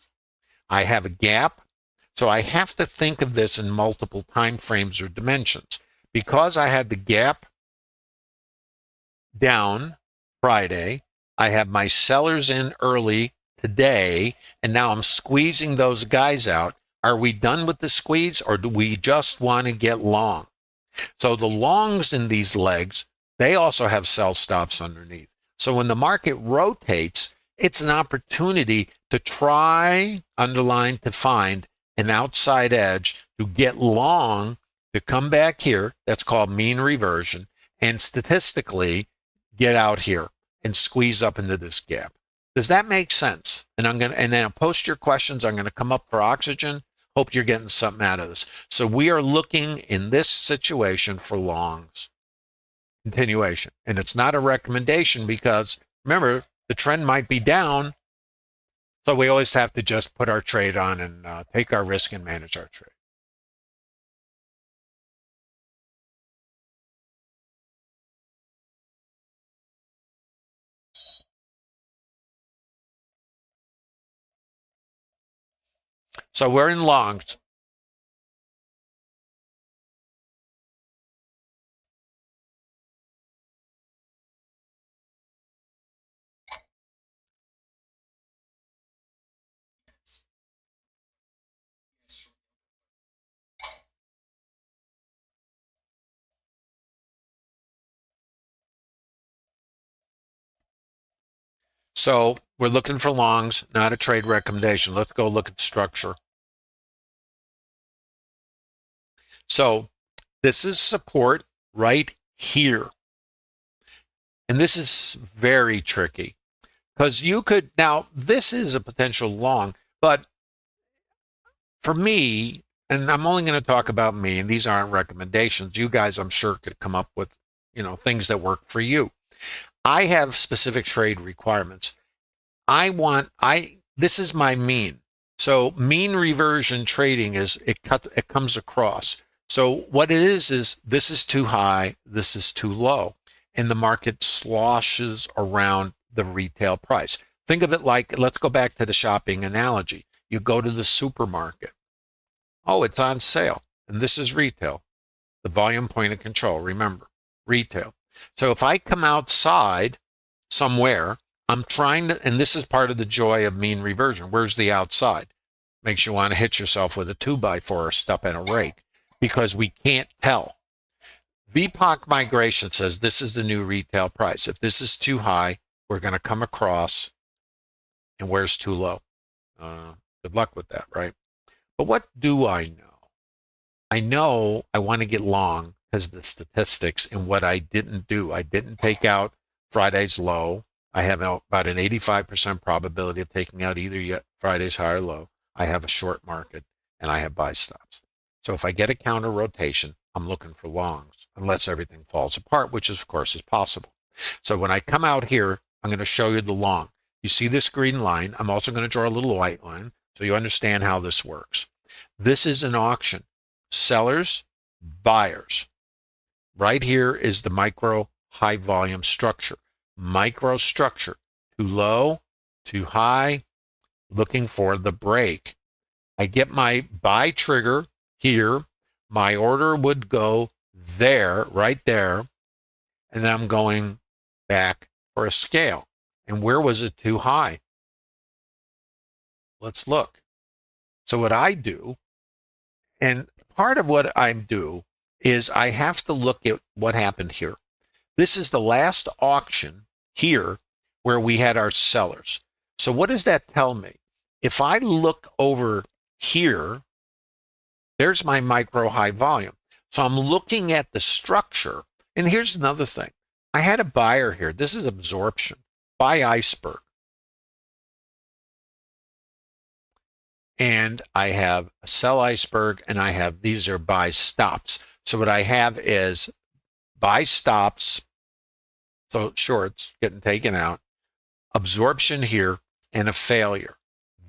I have a gap, so I have to think of this in multiple time frames or dimensions. Because I had the gap down Friday, I have my sellers in early today, and now I'm squeezing those guys out. Are we done with the squeeze, or do we just want to get long? So the longs in these legs, they also have sell stops underneath. So when the market rotates, it's an opportunity to try, underline, to find an outside edge to get long, to come back here. That's called mean reversion, and statistically get out here and squeeze up into this gap. Does that make sense? And then I'll post your questions. I'm going to come up for oxygen. Hope you're getting something out of this. So we are looking in this situation for longs. Continuation. And it's not a recommendation because, remember, the trend might be down. So we always have to just put our trade on and take our risk and manage our trade. So we're in longs. So we're looking for longs, not a trade recommendation. Let's go look at the structure. So this is support right here. And this is very tricky because you could, now this is a potential long, but for me, and I'm only going to talk about me, and these aren't recommendations. You guys, I'm sure, could come up with, things that work for you. I have specific trade requirements. This is my mean. So mean reversion trading is, it comes across. So what it is this is too high, this is too low, and the market sloshes around the retail price. Think of it like, let's go back to the shopping analogy. You go to the supermarket. Oh, it's on sale, and this is retail. The volume point of control, remember, retail. So if I come outside somewhere, I'm trying to, and this is part of the joy of mean reversion. Where's the outside? Makes you want to hit yourself with a 2x4 or step and a rake because we can't tell. VPOC migration says this is the new retail price. If this is too high, we're going to come across, and where's too low? Good luck with that, right? But what do I know? I know I want to get long because of the statistics and what I didn't do. I didn't take out Friday's low. I have about an 85% probability of taking out either Friday's high or low. I have a short market, and I have buy stops. So if I get a counter rotation, I'm looking for longs, unless everything falls apart, which of course is possible. So when I come out here, I'm going to show you the long. You see this green line. I'm also going to draw a little white line so you understand how this works. This is an auction. Sellers, buyers. Right here is the micro high volume structure. Micro structure, too low, too high, looking for the break. I get my buy trigger here. My order would go there, right there, and then I'm going back for a scale. And where was it too high? Let's look. So what I do, and part of what I do is I have to look at what happened here. This is the last auction here where we had our sellers. So what does that tell me? If I look over here, there's my micro high volume. So I'm looking at the structure. And here's another thing. I had a buyer here. This is absorption. Buy iceberg. And I have a sell iceberg, and I have, these are buy stops. So what I have is buy stops, so shorts getting taken out, absorption here, and a failure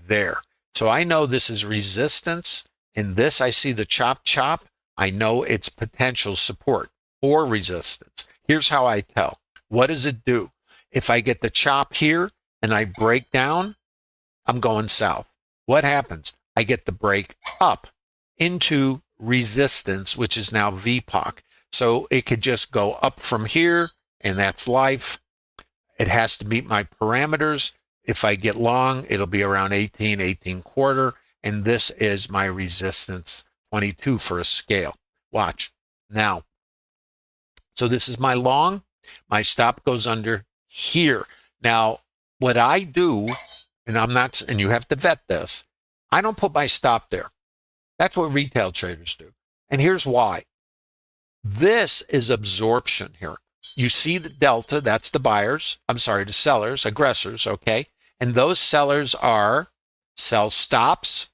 there. So I know this is resistance. In this, I see the chop chop. I know it's potential support or resistance. Here's how I tell. What does it do? If I get the chop here and I break down, I'm going south. What happens? I get the break up into resistance, which is now VPOC. So it could just go up from here, and that's life. It has to meet my parameters. If I get long, it'll be around 18 quarter, and this is my resistance, 22 for a scale. Watch. Now, so this is my long. My stop goes under here. Now, what I do, and I'm not, and you have to vet this, I don't put my stop there. That's what retail traders do. And here's why. This is absorption here. You see the delta, that's the buyers, I'm sorry, the sellers, aggressors, okay? And those sellers are sell stops,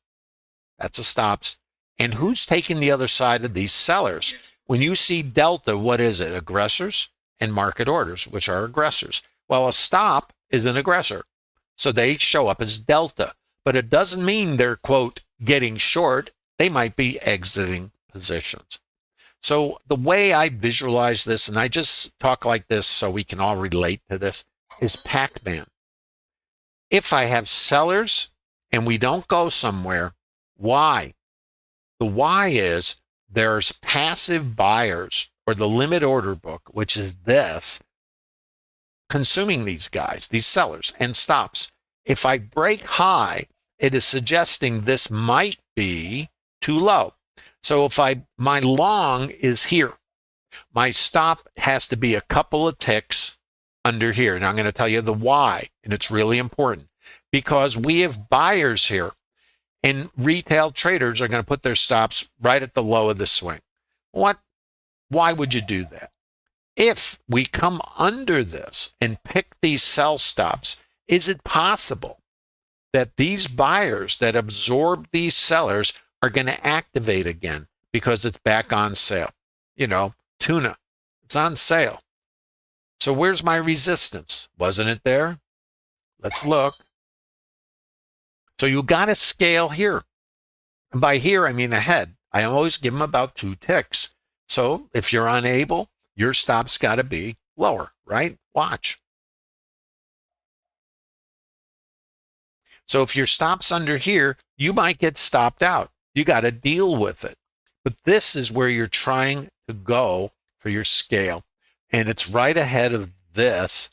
that's a stops. And who's taking the other side of these sellers? When you see delta, what is it? Aggressors and market orders, which are aggressors. Well, a stop is an aggressor. So they show up as delta. But it doesn't mean they're, quote, getting short. They might be exiting positions. So the way I visualize this, and I just talk like this so we can all relate to this, is Pac-Man. If I have sellers and we don't go somewhere, why? The why is there's passive buyers, or the limit order book, which is this, consuming these guys, these sellers, and stops. If I break high, it is suggesting this might be too low. So if my long is here, my stop has to be a couple of ticks under here. And I'm going to tell you the why, and it's really important because we have buyers here, and retail traders are going to put their stops right at the low of the swing. Why would you do that? If we come under this and pick these sell stops, is it possible that these buyers that absorb these sellers are going to activate again because it's back on sale? You know, tuna, it's on sale. So where's my resistance? Wasn't it there? Let's look. So you got to scale here. And by here, I mean ahead. I always give them about 2 ticks. So if you're unable, your stop's got to be lower, right? Watch. So if your stop's under here, you might get stopped out. You got to deal with it. But this is where you're trying to go for your scale. And it's right ahead of this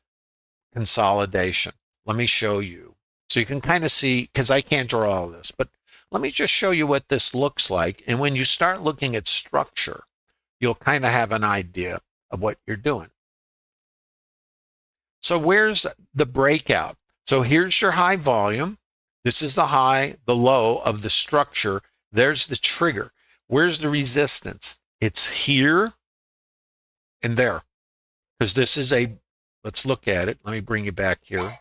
consolidation. Let me show you. So you can kind of see, because I can't draw all this, but let me just show you what this looks like. And when you start looking at structure, you'll kind of have an idea of what you're doing. So where's the breakout? So here's your high volume. This is the high, the low of the structure. There's the trigger. Where's the resistance? It's here and there. Because this is a, let's look at it. Let me bring you back here.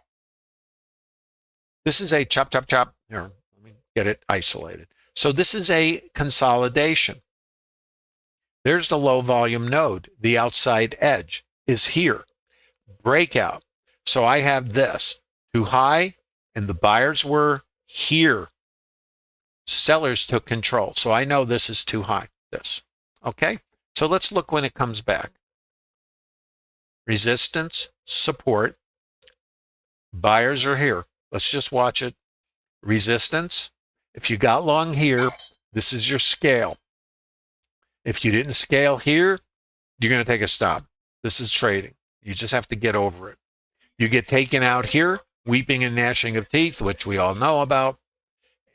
This is a chop, chop, chop. Here, let me get it isolated. So this is a consolidation. There's the low volume node. The outside edge is here. Breakout. So I have this too high, and the buyers were here. Sellers took control. So I know this is too high. This. Okay. So let's look when it comes back. Resistance, support. Buyers are here. Let's just watch it. Resistance. If you got long here, this is your scale. If you didn't scale here, you're going to take a stop. This is trading. You just have to get over it. You get taken out here, weeping and gnashing of teeth, which we all know about,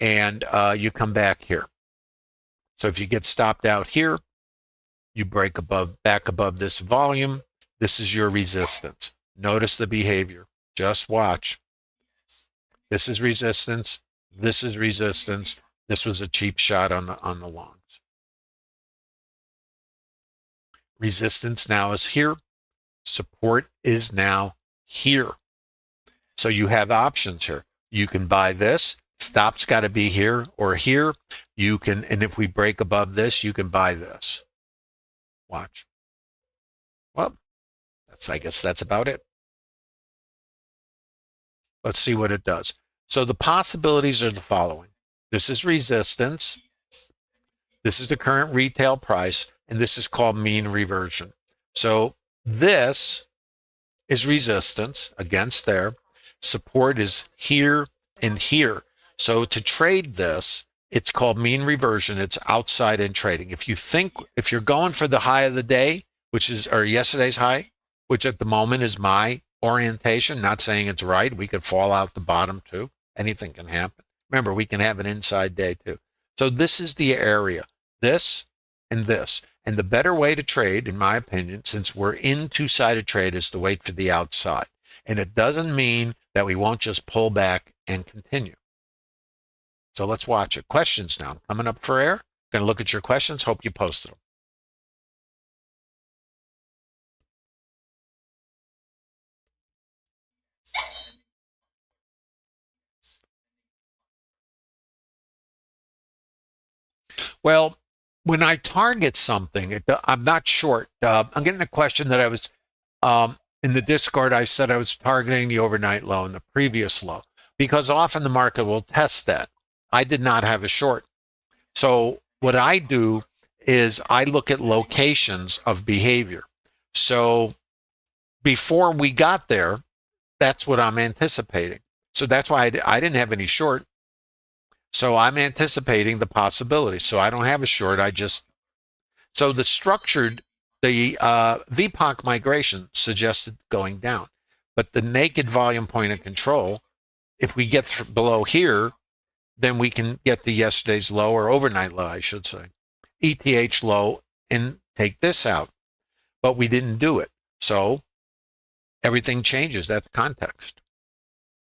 and you come back here. So if you get stopped out here, you break back above this volume. This is your resistance. Notice the behavior. Just watch. This is resistance. This is resistance. This was a cheap shot on the longs. Resistance now is here. Support is now here. So you have options here. You can buy this. Stop's got to be here or here. You can, and if we break above this, you can buy this. Watch. Well, I guess that's about it. Let's see what it does. So the possibilities are the following. This is resistance. This is the current retail price, and this is called mean reversion. So this is resistance against there. Support is here and here. So to trade this, it's called mean reversion. It's outside in trading. If you're going for the high of the day, or yesterday's high, which at the moment is my orientation, not saying it's right. We could fall out the bottom too. Anything can happen. Remember, we can have an inside day too. So this is the area, this and this. And the better way to trade, in my opinion, since we're in two-sided trade, is to wait for the outside. And it doesn't mean that we won't just pull back and continue. So let's watch it. Questions now. Coming up for air. Going to look at your questions. Hope you posted them. Well, when I target something, I'm not short. I'm getting a question that I was in the Discord. I said I was targeting the overnight low and the previous low because often the market will test that. I did not have a short. So what I do is I look at locations of behavior. So before we got there, that's what I'm anticipating. So that's why I didn't have any short. So I'm anticipating the possibility. So I don't have a short. So the VPOC migration suggested going down. But the naked volume point of control, if we get below here, then we can get the yesterday's low or overnight low, I should say, ETH low, and take this out. But we didn't do it. So everything changes. That's context.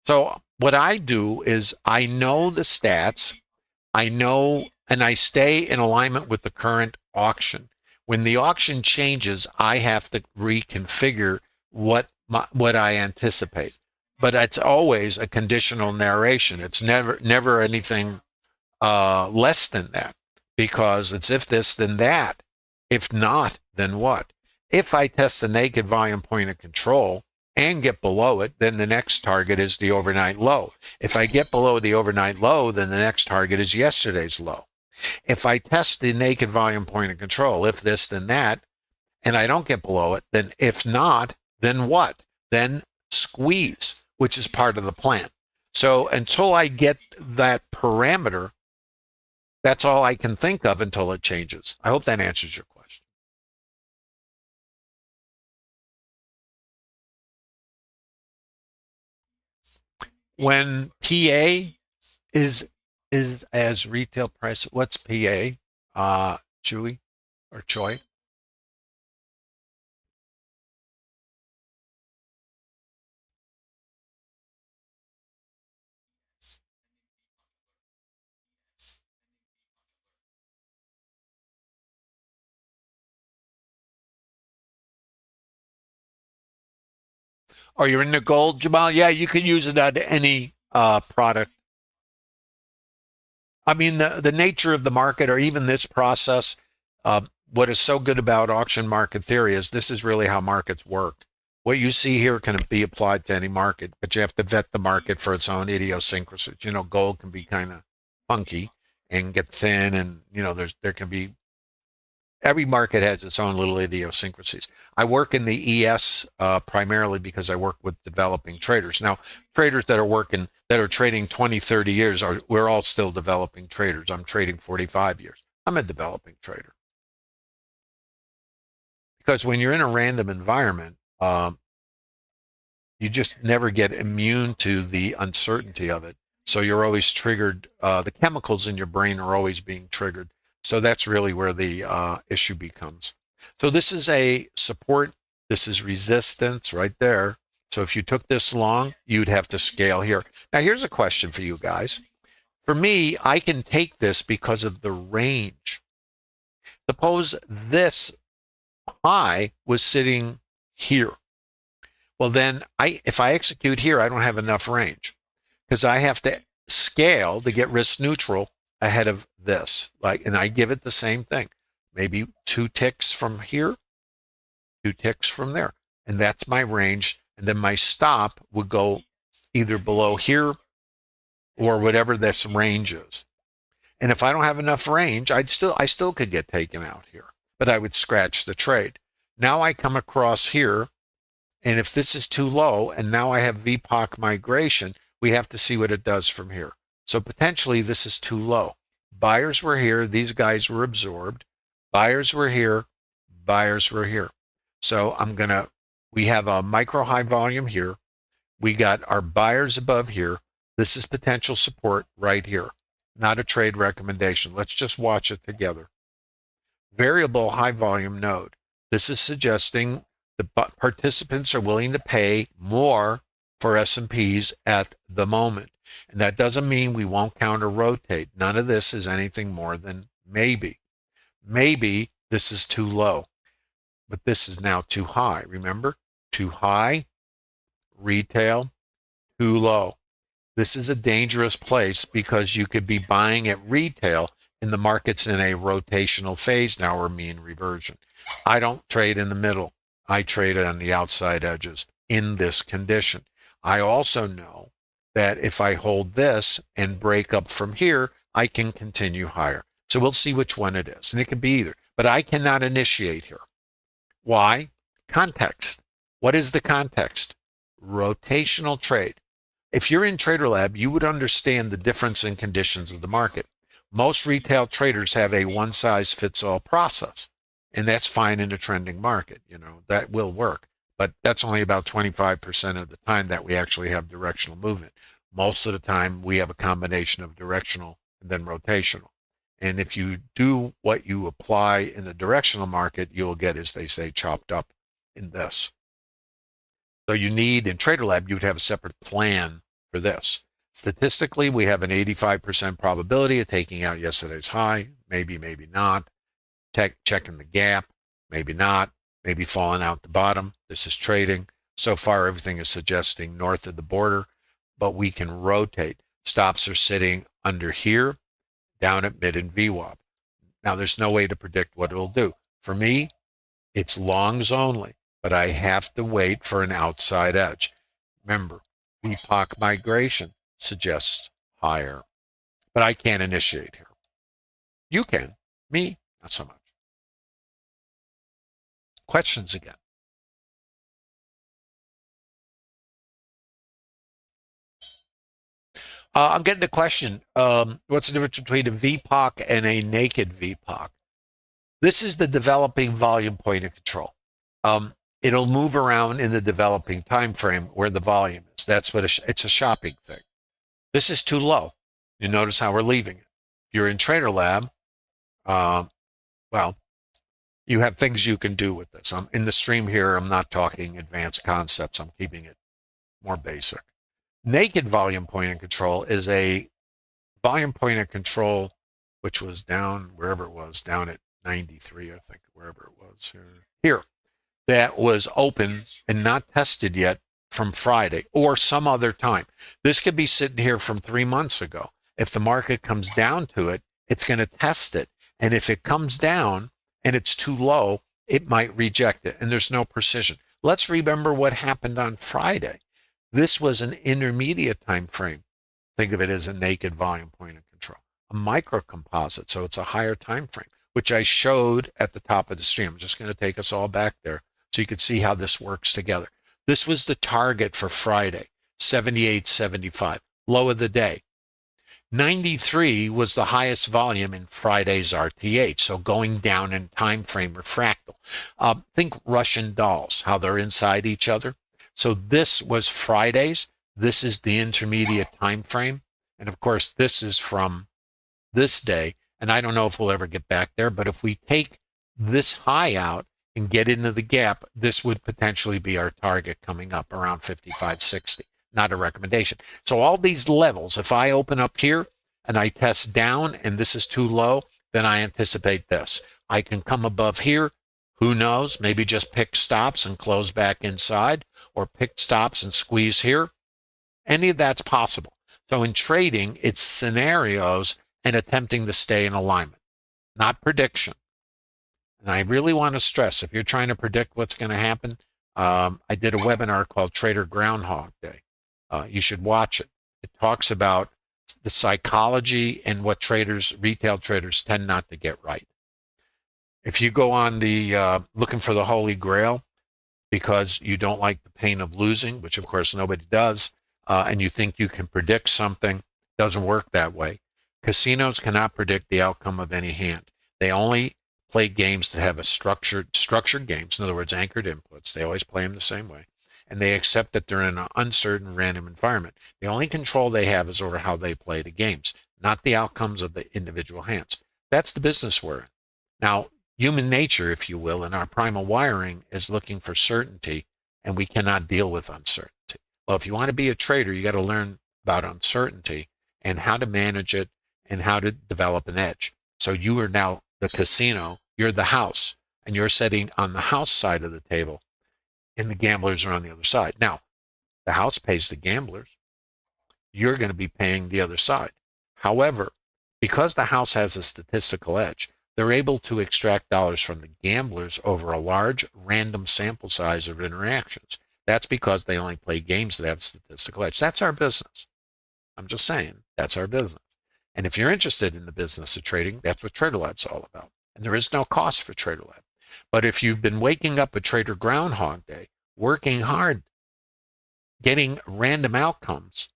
So what I do is I know the stats, and I stay in alignment with the current auction. When the auction changes, I have to reconfigure what I anticipate. But it's always a conditional narration. It's never anything less than that, because it's if this, then that. If not, then what? If I test the naked volume point of control and get below it, then the next target is the overnight low. If I get below the overnight low, then the next target is yesterday's low. If I test the naked volume point of control, if this, then that, and I don't get below it, then if not, then what? Then squeeze, which is part of the plan. So until I get that parameter, that's all I can think of until it changes. I hope that answers your question. When PA is as retail price, what's PA? Chewy or Choi? Oh, you're into gold, Jamal? Yeah, you can use it on any product. I mean, the nature of the market, or even this process, what is so good about auction market theory is this is really how markets work. What you see here can be applied to any market, but you have to vet the market for its own idiosyncrasies. You know, gold can be kind of funky and get thin, and there can be, every market has its own little idiosyncrasies. I work in the ES primarily because I work with developing traders. Now, traders that are trading 20, 30 years, we're all still developing traders. I'm trading 45 years. I'm a developing trader. Because when you're in a random environment, you just never get immune to the uncertainty of it. So you're always triggered. The chemicals in your brain are always being triggered. So that's really where the issue becomes. So this is a support. This is resistance right there. So if you took this long, you'd have to scale here. Now, here's a question for you guys. For me, I can take this because of the range. Suppose this high was sitting here. Well, then if I execute here, I don't have enough range because I have to scale to get risk neutral ahead of this. And I give it the same thing. Maybe 2 ticks from here, 2 ticks from there. And that's my range. And then my stop would go either below here or whatever this range is. And if I don't have enough range, I still could get taken out here, but I would scratch the trade. Now I come across here, and if this is too low, and now I have VPOC migration, we have to see what it does from here. So potentially this is too low. Buyers were here, these guys were absorbed. Buyers were here, buyers were here. So we have a micro high volume here. We got our buyers above here. This is potential support right here. Not a trade recommendation. Let's just watch it together. Variable high volume node. This is suggesting the participants are willing to pay more for S&Ps at the moment. And that doesn't mean we won't counter rotate. None of this is anything more than maybe. Maybe this is too low, but this is now too high. Remember, too high, retail, too low. This is a dangerous place because you could be buying at retail and the market's in a rotational phase now or mean reversion. I don't trade in the middle. I trade on the outside edges in this condition. I also know that if I hold this and break up from here, I can continue higher. So we'll see which one it is. And it could be either. But I cannot initiate here. Why? Context. What is the context? Rotational trade. If you're in Trader Lab, you would understand the difference in conditions of the market. Most retail traders have a one-size-fits-all process, and that's fine in a trending market. That will work, but that's only about 25% of the time that we actually have directional movement. Most of the time, we have a combination of directional and then rotational. And if you do what you apply in the directional market, you'll get, as they say, chopped up in this. So in Trader Lab, you would have a separate plan for this. Statistically, we have an 85% probability of taking out yesterday's high, maybe, maybe not. Checking the gap, maybe not, maybe falling out the bottom. This is trading. So far, everything is suggesting north of the border, but we can rotate. Stops are sitting under here, down at mid and VWAP. Now, there's no way to predict what it'll do. For me, it's longs only, but I have to wait for an outside edge. Remember, VPOC migration suggests higher, but I can't initiate here. You can, me, not so much. Questions again? I'm getting a question. What's the difference between a VPOC and a naked VPOC? This is the developing volume point of control. It'll move around in the developing time frame where the volume is. That's what it's a shopping thing. This is too low. You notice how we're leaving it. If you're in Trader Lab, well, you have things you can do with this. I'm in the stream here. I'm not talking advanced concepts. I'm keeping it more basic. Naked volume point of control is a volume point of control, which was down wherever it was, down at 93, I think, wherever it was here, that was open and not tested yet from Friday or some other time. This could be sitting here from 3 months ago. If the market comes down to it, it's going to test it. And if it comes down and it's too low, it might reject it. And there's no precision. Let's remember what happened on Friday. This was an intermediate time frame. Think of it as a naked volume point of control, a micro composite. So it's a higher time frame, which I showed at the top of the stream. I'm just going to take us all back there so you can see how this works together. This was the target for Friday, 78.75, low of the day. 93 was the highest volume in Friday's RTH, so going down in time frame or fractal. Think Russian dolls, how they're inside each other. So this was Friday's. This is the intermediate time frame. And of course, this is from this day. And I don't know if we'll ever get back there, but if we take this high out and get into the gap, this would potentially be our target coming up around 55.60. Not a recommendation. So all these levels, if I open up here and I test down and this is too low, then I anticipate this. I can come above here, Who knows? Maybe just pick stops and close back inside, or pick stops and squeeze here. Any of that's possible. So in trading, it's scenarios and attempting to stay in alignment, not prediction. And I really want to stress, if you're trying to predict what's going to happen, I did a webinar called Trader Groundhog Day. You should watch it. It talks about the psychology and what retail traders tend not to get right. If you go on the looking for the Holy Grail because you don't like the pain of losing, which of course nobody does, and you think you can predict something, doesn't work that way. Casinos cannot predict the outcome of any hand. They only play games that have a structured games, in other words, anchored inputs. They always play them the same way. And they accept that they're in an uncertain, random environment. The only control they have is over how they play the games, not the outcomes of the individual hands. That's the business we're in. Now, human nature, if you will, and our primal wiring is looking for certainty, and we cannot deal with uncertainty. Well, if you want to be a trader, you got to learn about uncertainty and how to manage it and how to develop an edge. So you are now the casino, you're the house, and you're sitting on the house side of the table, and the gamblers are on the other side. Now, the house pays the gamblers. You're going to be paying the other side. However, because the house has a statistical edge, they're able to extract dollars from the gamblers over a large random sample size of interactions. That's because they only play games that have statistical edge. That's our business. I'm just saying, that's our business. And if you're interested in the business of trading, that's what Trader Lab's all about. And there is no cost for Trader Lab. But if you've been waking up a Trader Groundhog Day, working hard, getting random outcomes,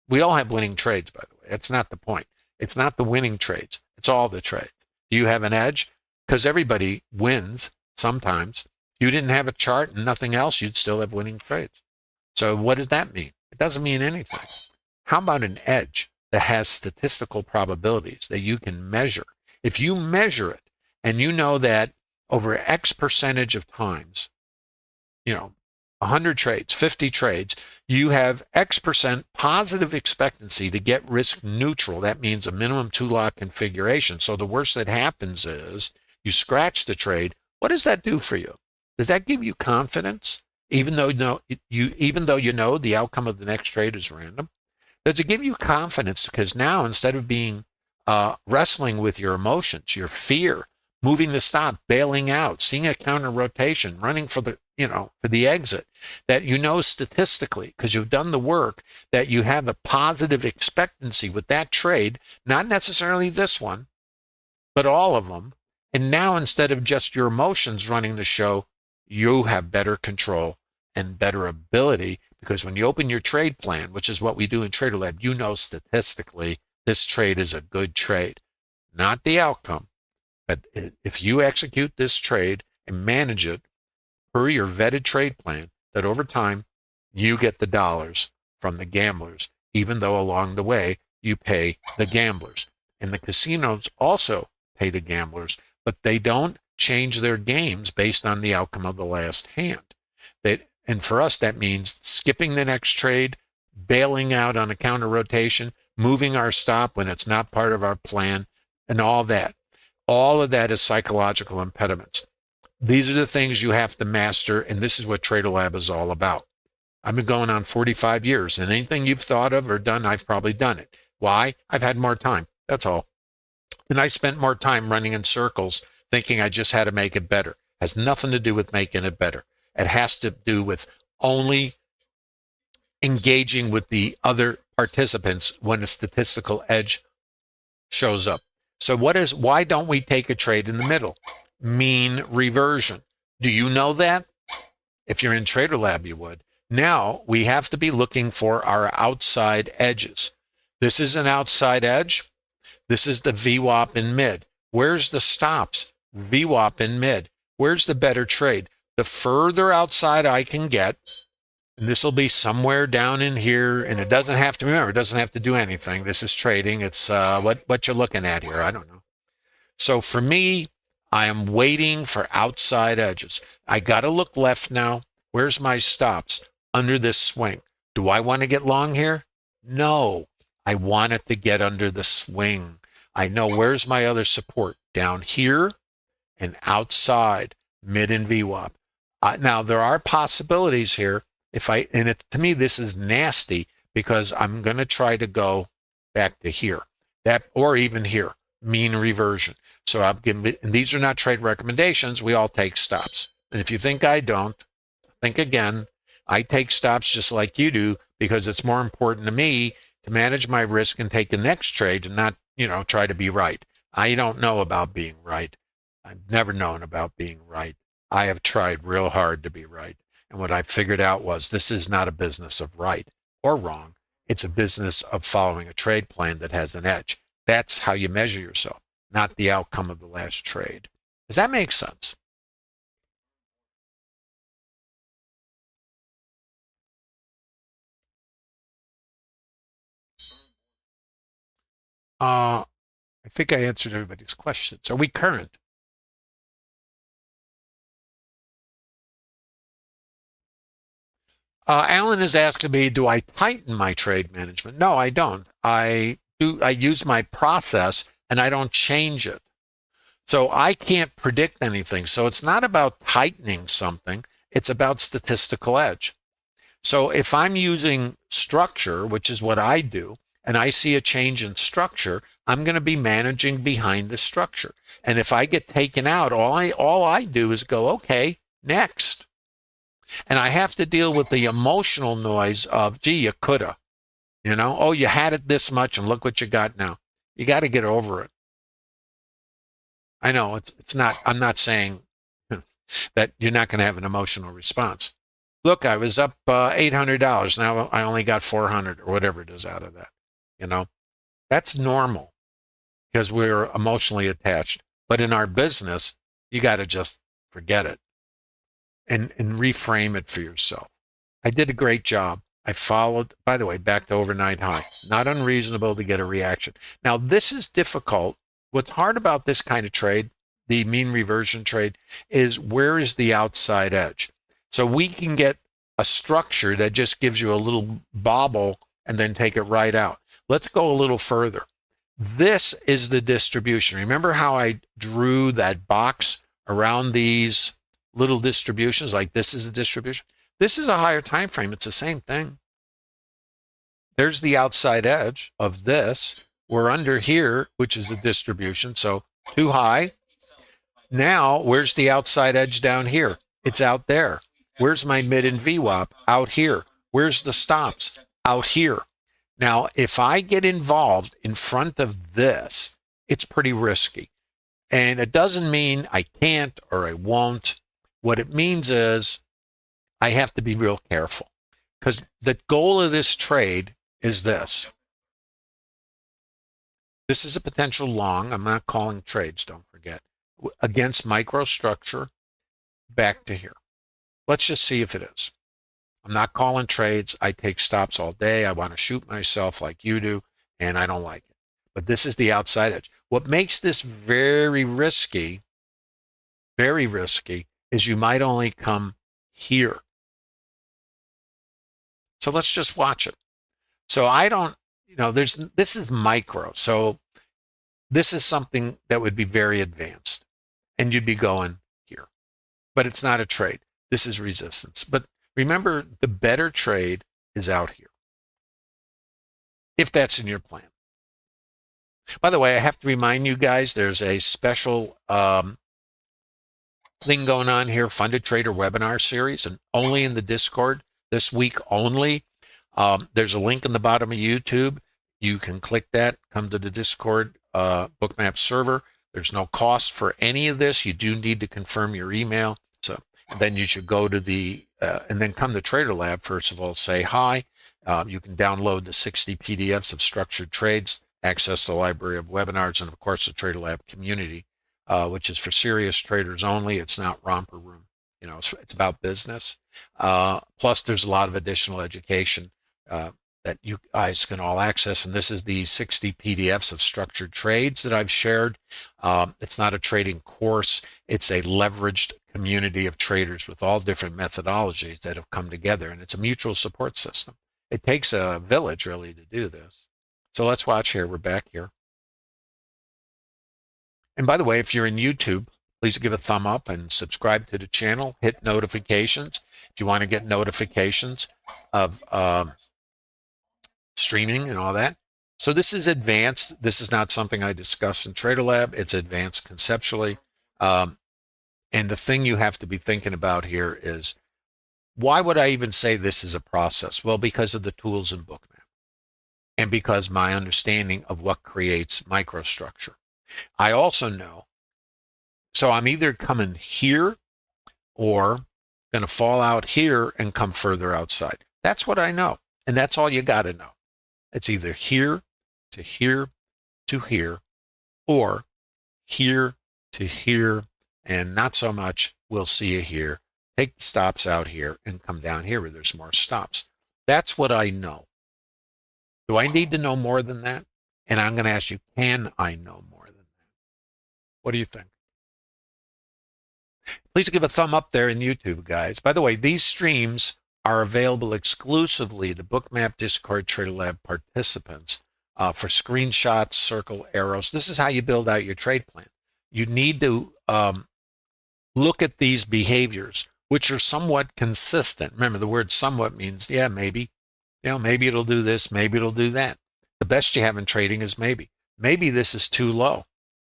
we all have winning trades, by the way. That's not the point. It's not the winning trades. It's all the trades. Do you have an edge? Because everybody wins sometimes. If you didn't have a chart and nothing else, you'd still have winning trades. So what does that mean? It doesn't mean anything. How about an edge that has statistical probabilities that you can measure? If you measure it and you know that over X percentage of times, 100 trades, 50 trades, you have X percent positive expectancy to get risk neutral. That means a minimum 2-lot configuration. So the worst that happens is you scratch the trade. What does that do for you? Does that give you confidence, even though you know the outcome of the next trade is random? Does it give you confidence because now instead of being wrestling with your emotions, your fear, moving the stop, bailing out, seeing a counter rotation, running for the exit, that statistically, because you've done the work, that you have a positive expectancy with that trade, not necessarily this one, but all of them. And now instead of just your emotions running the show, you have better control and better ability, because when you open your trade plan, which is what we do in Trader Lab, statistically this trade is a good trade, not the outcome. But if you execute this trade and manage it per your vetted trade plan, that over time you get the dollars from the gamblers, even though along the way you pay the gamblers. And the casinos also pay the gamblers, but they don't change their games based on the outcome of the last hand. And for us, that means skipping the next trade, bailing out on a counter rotation, moving our stop when it's not part of our plan, and all that. All of that is psychological impediments. These are the things you have to master, and this is what Trader Lab is all about. I've been going on 45 years, and anything you've thought of or done, I've probably done it. Why? I've had more time. That's all. And I spent more time running in circles thinking I just had to make it better. It has nothing to do with making it better. It has to do with only engaging with the other participants when a statistical edge shows up. So why don't we take a trade in the middle? Mean reversion. Do you know that? If you're in Trader Lab, you would. Now we have to be looking for our outside edges. This is an outside edge. This is the VWAP in mid. Where's the stops? VWAP in mid. Where's the better trade? The further outside I can get, and this will be somewhere down in here, and it doesn't have to do anything. This is trading. It's what you're looking at here. I don't know. So for me, I am waiting for outside edges. I got to look left now. Where's my stops? Under this swing. Do I want to get long here? No. I want it to get under the swing. I know where's my other support? Down here and outside. mid and VWAP. Now there are possibilities here. To me, this is nasty because I'm going to try to go back to here, or even here, mean reversion. So and these are not trade recommendations. We all take stops. And if you think I don't, think again. I take stops just like you do because it's more important to me to manage my risk and take the next trade and not, try to be right. I don't know about being right. I've never known about being right. I have tried real hard to be right. And what I figured out was this is not a business of right or wrong. It's a business of following a trade plan that has an edge. That's how you measure yourself, not the outcome of the last trade. Does that make sense? I think I answered everybody's questions. Are we current? Alan is asking me, do I tighten my trade management? No, I don't. I do. I use my process and I don't change it. So I can't predict anything. So it's not about tightening something. It's about statistical edge. So if I'm using structure, which is what I do, and I see a change in structure, I'm going to be managing behind the structure. And if I get taken out, all I do is go, okay, next. And I have to deal with the emotional noise of, gee, you coulda, oh, you had it this much and look what you got now. You got to get over it. I know it's not, I'm not saying that you're not going to have an emotional response. Look, I was up $800. Now I only got 400 or whatever it is out of that. That's normal because we're emotionally attached. But in our business, you got to just forget it and reframe it for yourself. I did a great job. I followed, by the way, back to overnight high. Not unreasonable to get a reaction. Now, this is difficult. What's hard about this kind of trade, the mean reversion trade, is where is the outside edge? So we can get a structure that just gives you a little bobble and then take it right out. Let's go a little further. This is the distribution. Remember how I drew that box around these little distributions? Like this is a distribution. This is a higher time frame. It's the same thing. There's the outside edge of this. We're under here, which is a distribution. So too high. Now, where's the outside edge down here? It's out there. Where's my mid and VWAP? Out here. Where's the stops? Out here. Now, if I get involved in front of this, it's pretty risky. And it doesn't mean I can't or I won't. What it means is I have to be real careful because the goal of this trade is this. This is a potential long. I'm not calling trades, don't forget. Against microstructure, back to here. Let's just see if it is. I'm not calling trades. I take stops all day. I want to shoot myself like you do, and I don't like it. But this is the outside edge. What makes this very risky, is you might only come here. So let's just watch it. So I don't, this is micro. So this is something that would be very advanced and you'd be going here, but it's not a trade. This is resistance. But remember, the better trade is out here, if that's in your plan. By the way, I have to remind you guys, there's a special thing going on here, Funded Trader webinar series, and only in the Discord this week only. There's a link in the bottom of YouTube. You can click that, come to the Discord Bookmap server. There's no cost for any of this. You do need to confirm your email. So then you should go to the, and then come to Trader Lab, first of all, say hi. You can download the 60 PDFs of structured trades, access the library of webinars, and of course the Trader Lab community, which is for serious traders only. It's not romper room. It's about business. Plus, there's a lot of additional education that you guys can all access. And this is the 60 PDFs of structured trades that I've shared. It's not a trading course. It's a leveraged community of traders with all different methodologies that have come together. And it's a mutual support system. It takes a village really to do this. So let's watch here. We're back here. And by the way, if you're in YouTube, Please give a thumb up and subscribe to the channel. Hit notifications if you want to get notifications of streaming and all that. So this is advanced. This is not something I discuss in Trader Lab. It's advanced conceptually. And the thing you have to be thinking about here is, why would I even say this is a process? Well, because of the tools in Bookmap and because my understanding of what creates microstructure. I also know, so I'm either coming here or going to fall out here and come further outside. That's what I know. And that's all you got to know. It's either here to here to here, or here to here, and not so much, we'll see you here. Take the stops out here and come down here where there's more stops. That's what I know. Do I need to know more than that? And I'm going to ask you, can I know more than that? What do you think? Please give a thumb up there in YouTube, guys. By the way, these streams are available exclusively to Bookmap Discord Trader Lab participants for screenshots, circle, arrows. This is how you build out your trade plan. You need to look at these behaviors, which are somewhat consistent. Remember, the word somewhat means, yeah, maybe. Maybe it'll do this, maybe it'll do that. The best you have in trading is maybe. Maybe this is too low.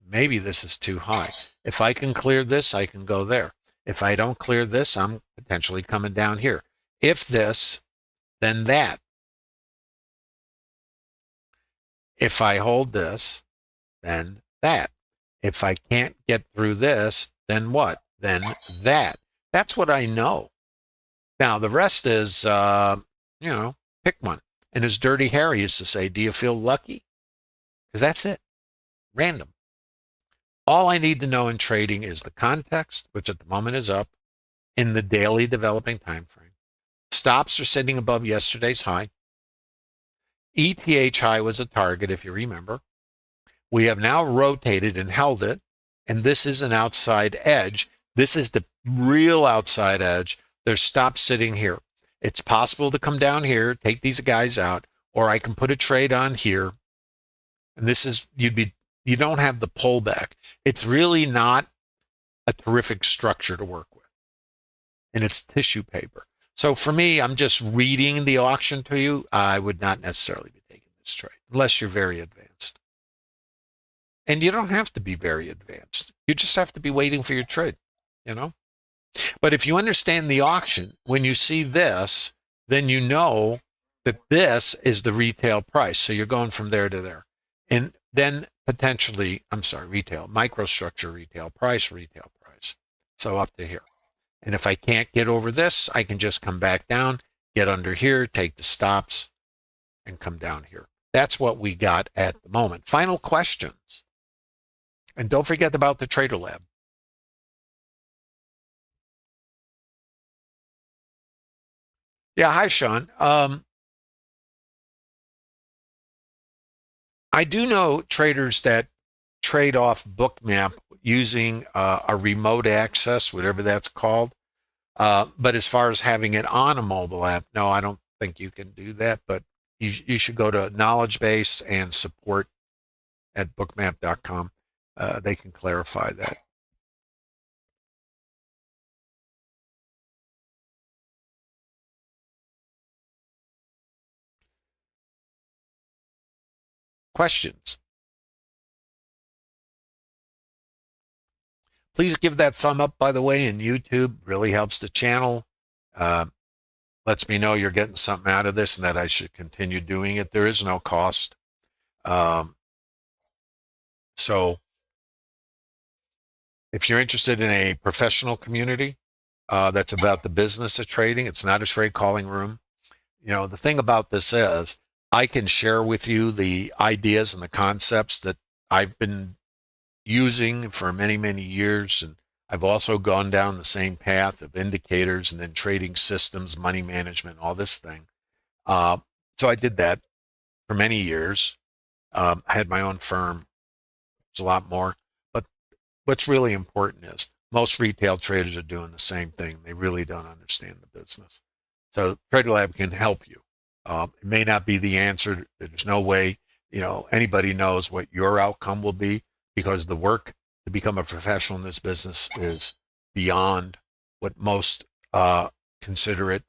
Maybe this is too high. If I can clear this, I can go there. If I don't clear this, I'm potentially coming down here. If this, then that. If I hold this, then that. If I can't get through this, then what? Then that. That's what I know. Now, the rest is, pick one. And as Dirty Harry used to say, do you feel lucky? Because that's it. Random. All I need to know in trading is the context, which at the moment is up, in the daily developing time frame. Stops are sitting above yesterday's high. ETH high was a target, if you remember. We have now rotated and held it, and this is an outside edge. This is the real outside edge. There's stops sitting here. It's possible to come down here, take these guys out, or I can put a trade on here. And this is, you don't have the pullback. It's really not a terrific structure to work with. And it's tissue paper. So for me, I'm just reading the auction to you. I would not necessarily be taking this trade unless you're very advanced. And you don't have to be very advanced. You just have to be waiting for your trade, But if you understand the auction, when you see this, then you know that this is the retail price. So you're going from there to there. And then potentially, retail, microstructure, retail price. So up to here. And if I can't get over this, I can just come back down, get under here, take the stops, and come down here. That's what we got at the moment. Final questions. And don't forget about the Trader Lab. Yeah, hi, Sean. I do know traders that trade off Bookmap using a remote access, whatever that's called. But as far as having it on a mobile app, no, I don't think you can do that. But you should go to knowledge base and support at bookmap.com. They can clarify that. Questions? Please give that thumb up, by the way, in YouTube. Really helps the channel. Lets me know you're getting something out of this and that I should continue doing it. There is no cost. So if you're interested in a professional community that's about the business of trading, it's not a trade calling room. The thing about this is I can share with you the ideas and the concepts that I've been using for many, many years. And I've also gone down the same path of indicators and then trading systems, money management, all this thing. So I did that for many years. I had my own firm. It's a lot more. But what's really important is most retail traders are doing the same thing. They really don't understand the business. So Trader Lab can help you. It may not be the answer. There's no way, anybody knows what your outcome will be, because the work to become a professional in this business is beyond what most consider it,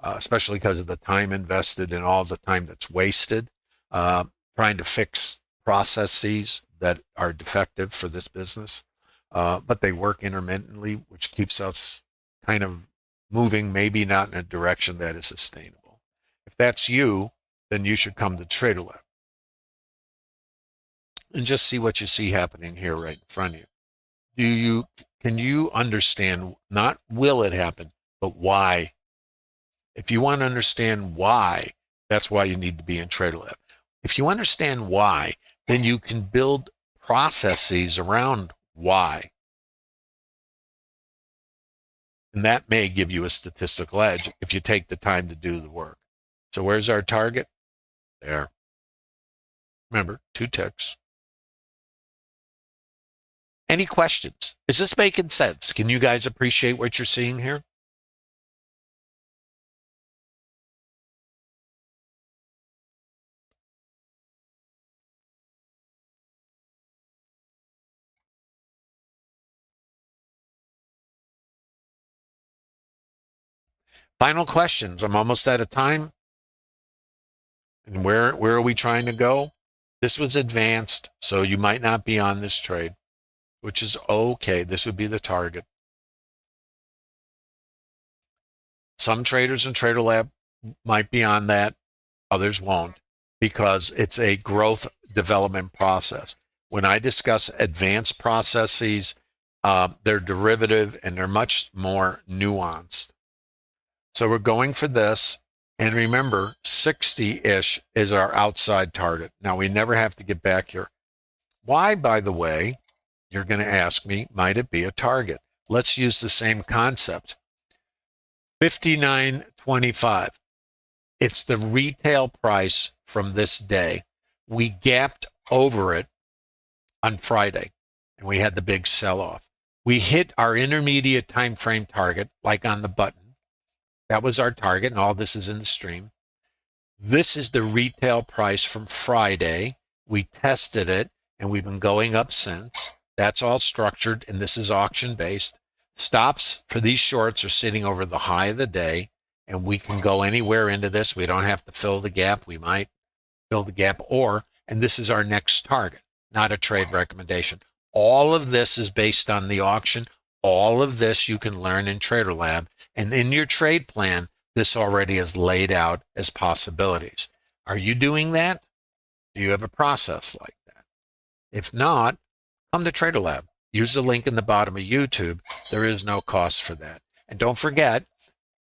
especially because of the time invested and all the time that's wasted trying to fix processes that are defective for this business. But they work intermittently, which keeps us kind of moving, maybe not in a direction that is sustainable. If that's you, then you should come to Trader Lab and just see what you see happening here right in front of you. Can you understand, not will it happen, but why? If you want to understand why, that's why you need to be in Trader Lab. If you understand why, then you can build processes around why. And that may give you a statistical edge if you take the time to do the work. So where's our target? There. Remember, 2 ticks. Any questions? Is this making sense? Can you guys appreciate what you're seeing here? Final questions. I'm almost out of time. And where are we trying to go? This was advanced, so you might not be on this trade, which is okay. This would be the target. Some traders in Trader Lab might be on that. Others won't, because it's a growth development process. When I discuss advanced processes, they're derivative and they're much more nuanced. So we're going for this. And remember, 60-ish is our outside target. Now, we never have to get back here. Why, by the way, you're going to ask me, might it be a target? Let's use the same concept. 59.25. It's the retail price from this day. We gapped over it on Friday, and we had the big sell-off. We hit our intermediate time frame target, like on the button. That was our target, and all this is in the stream. This is the retail price from Friday. We tested it, and we've been going up since. That's all structured, and this is auction-based. Stops for these shorts are sitting over the high of the day, and we can go anywhere into this. We don't have to fill the gap. We might fill the gap, and this is our next target, not a trade recommendation. All of this is based on the auction. All of this you can learn in Trader Lab. And in your trade plan, this already is laid out as possibilities. Are you doing that? Do you have a process like that? If not, come to Trader Lab. Use the link in the bottom of YouTube. There is no cost for that. And don't forget,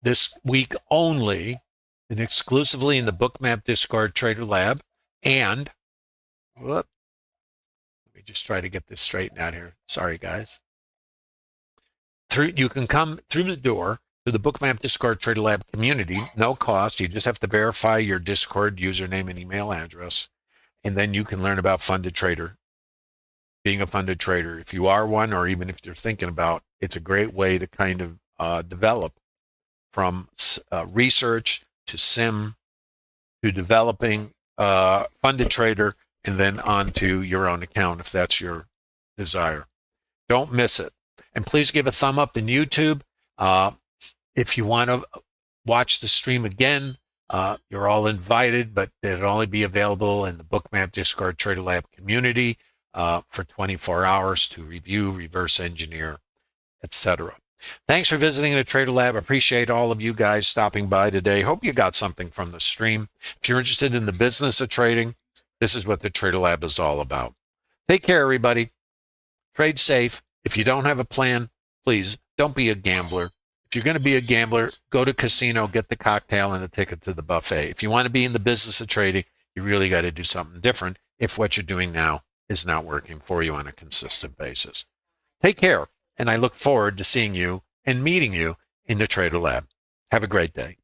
this week only, and exclusively in the Bookmap Discord Trader Lab, and, let me just try to get this straightened out here. Sorry, guys. You can come through the door to the Bookmap Discord Trader Lab community, no cost. You just have to verify your Discord username and email address, and then you can learn about funded trader, being a funded trader. If you are one, or even if you're thinking about, it's a great way to kind of develop from research to sim to developing funded trader, and then onto your own account if that's your desire. Don't miss it. And please give a thumb up in YouTube. If you want to watch the stream again, you're all invited, but it'll only be available in the Bookmap Discord Trader Lab community for 24 hours to review, reverse engineer, etc. Thanks for visiting the Trader Lab. Appreciate all of you guys stopping by today. Hope you got something from the stream. If you're interested in the business of trading, this is what the Trader Lab is all about. Take care, everybody. Trade safe. If you don't have a plan, please don't be a gambler. If you're going to be a gambler, go to casino, get the cocktail and a ticket to the buffet. If you want to be in the business of trading, you really got to do something different if what you're doing now is not working for you on a consistent basis. Take care, and I look forward to seeing you and meeting you in the Trader Lab. Have a great day.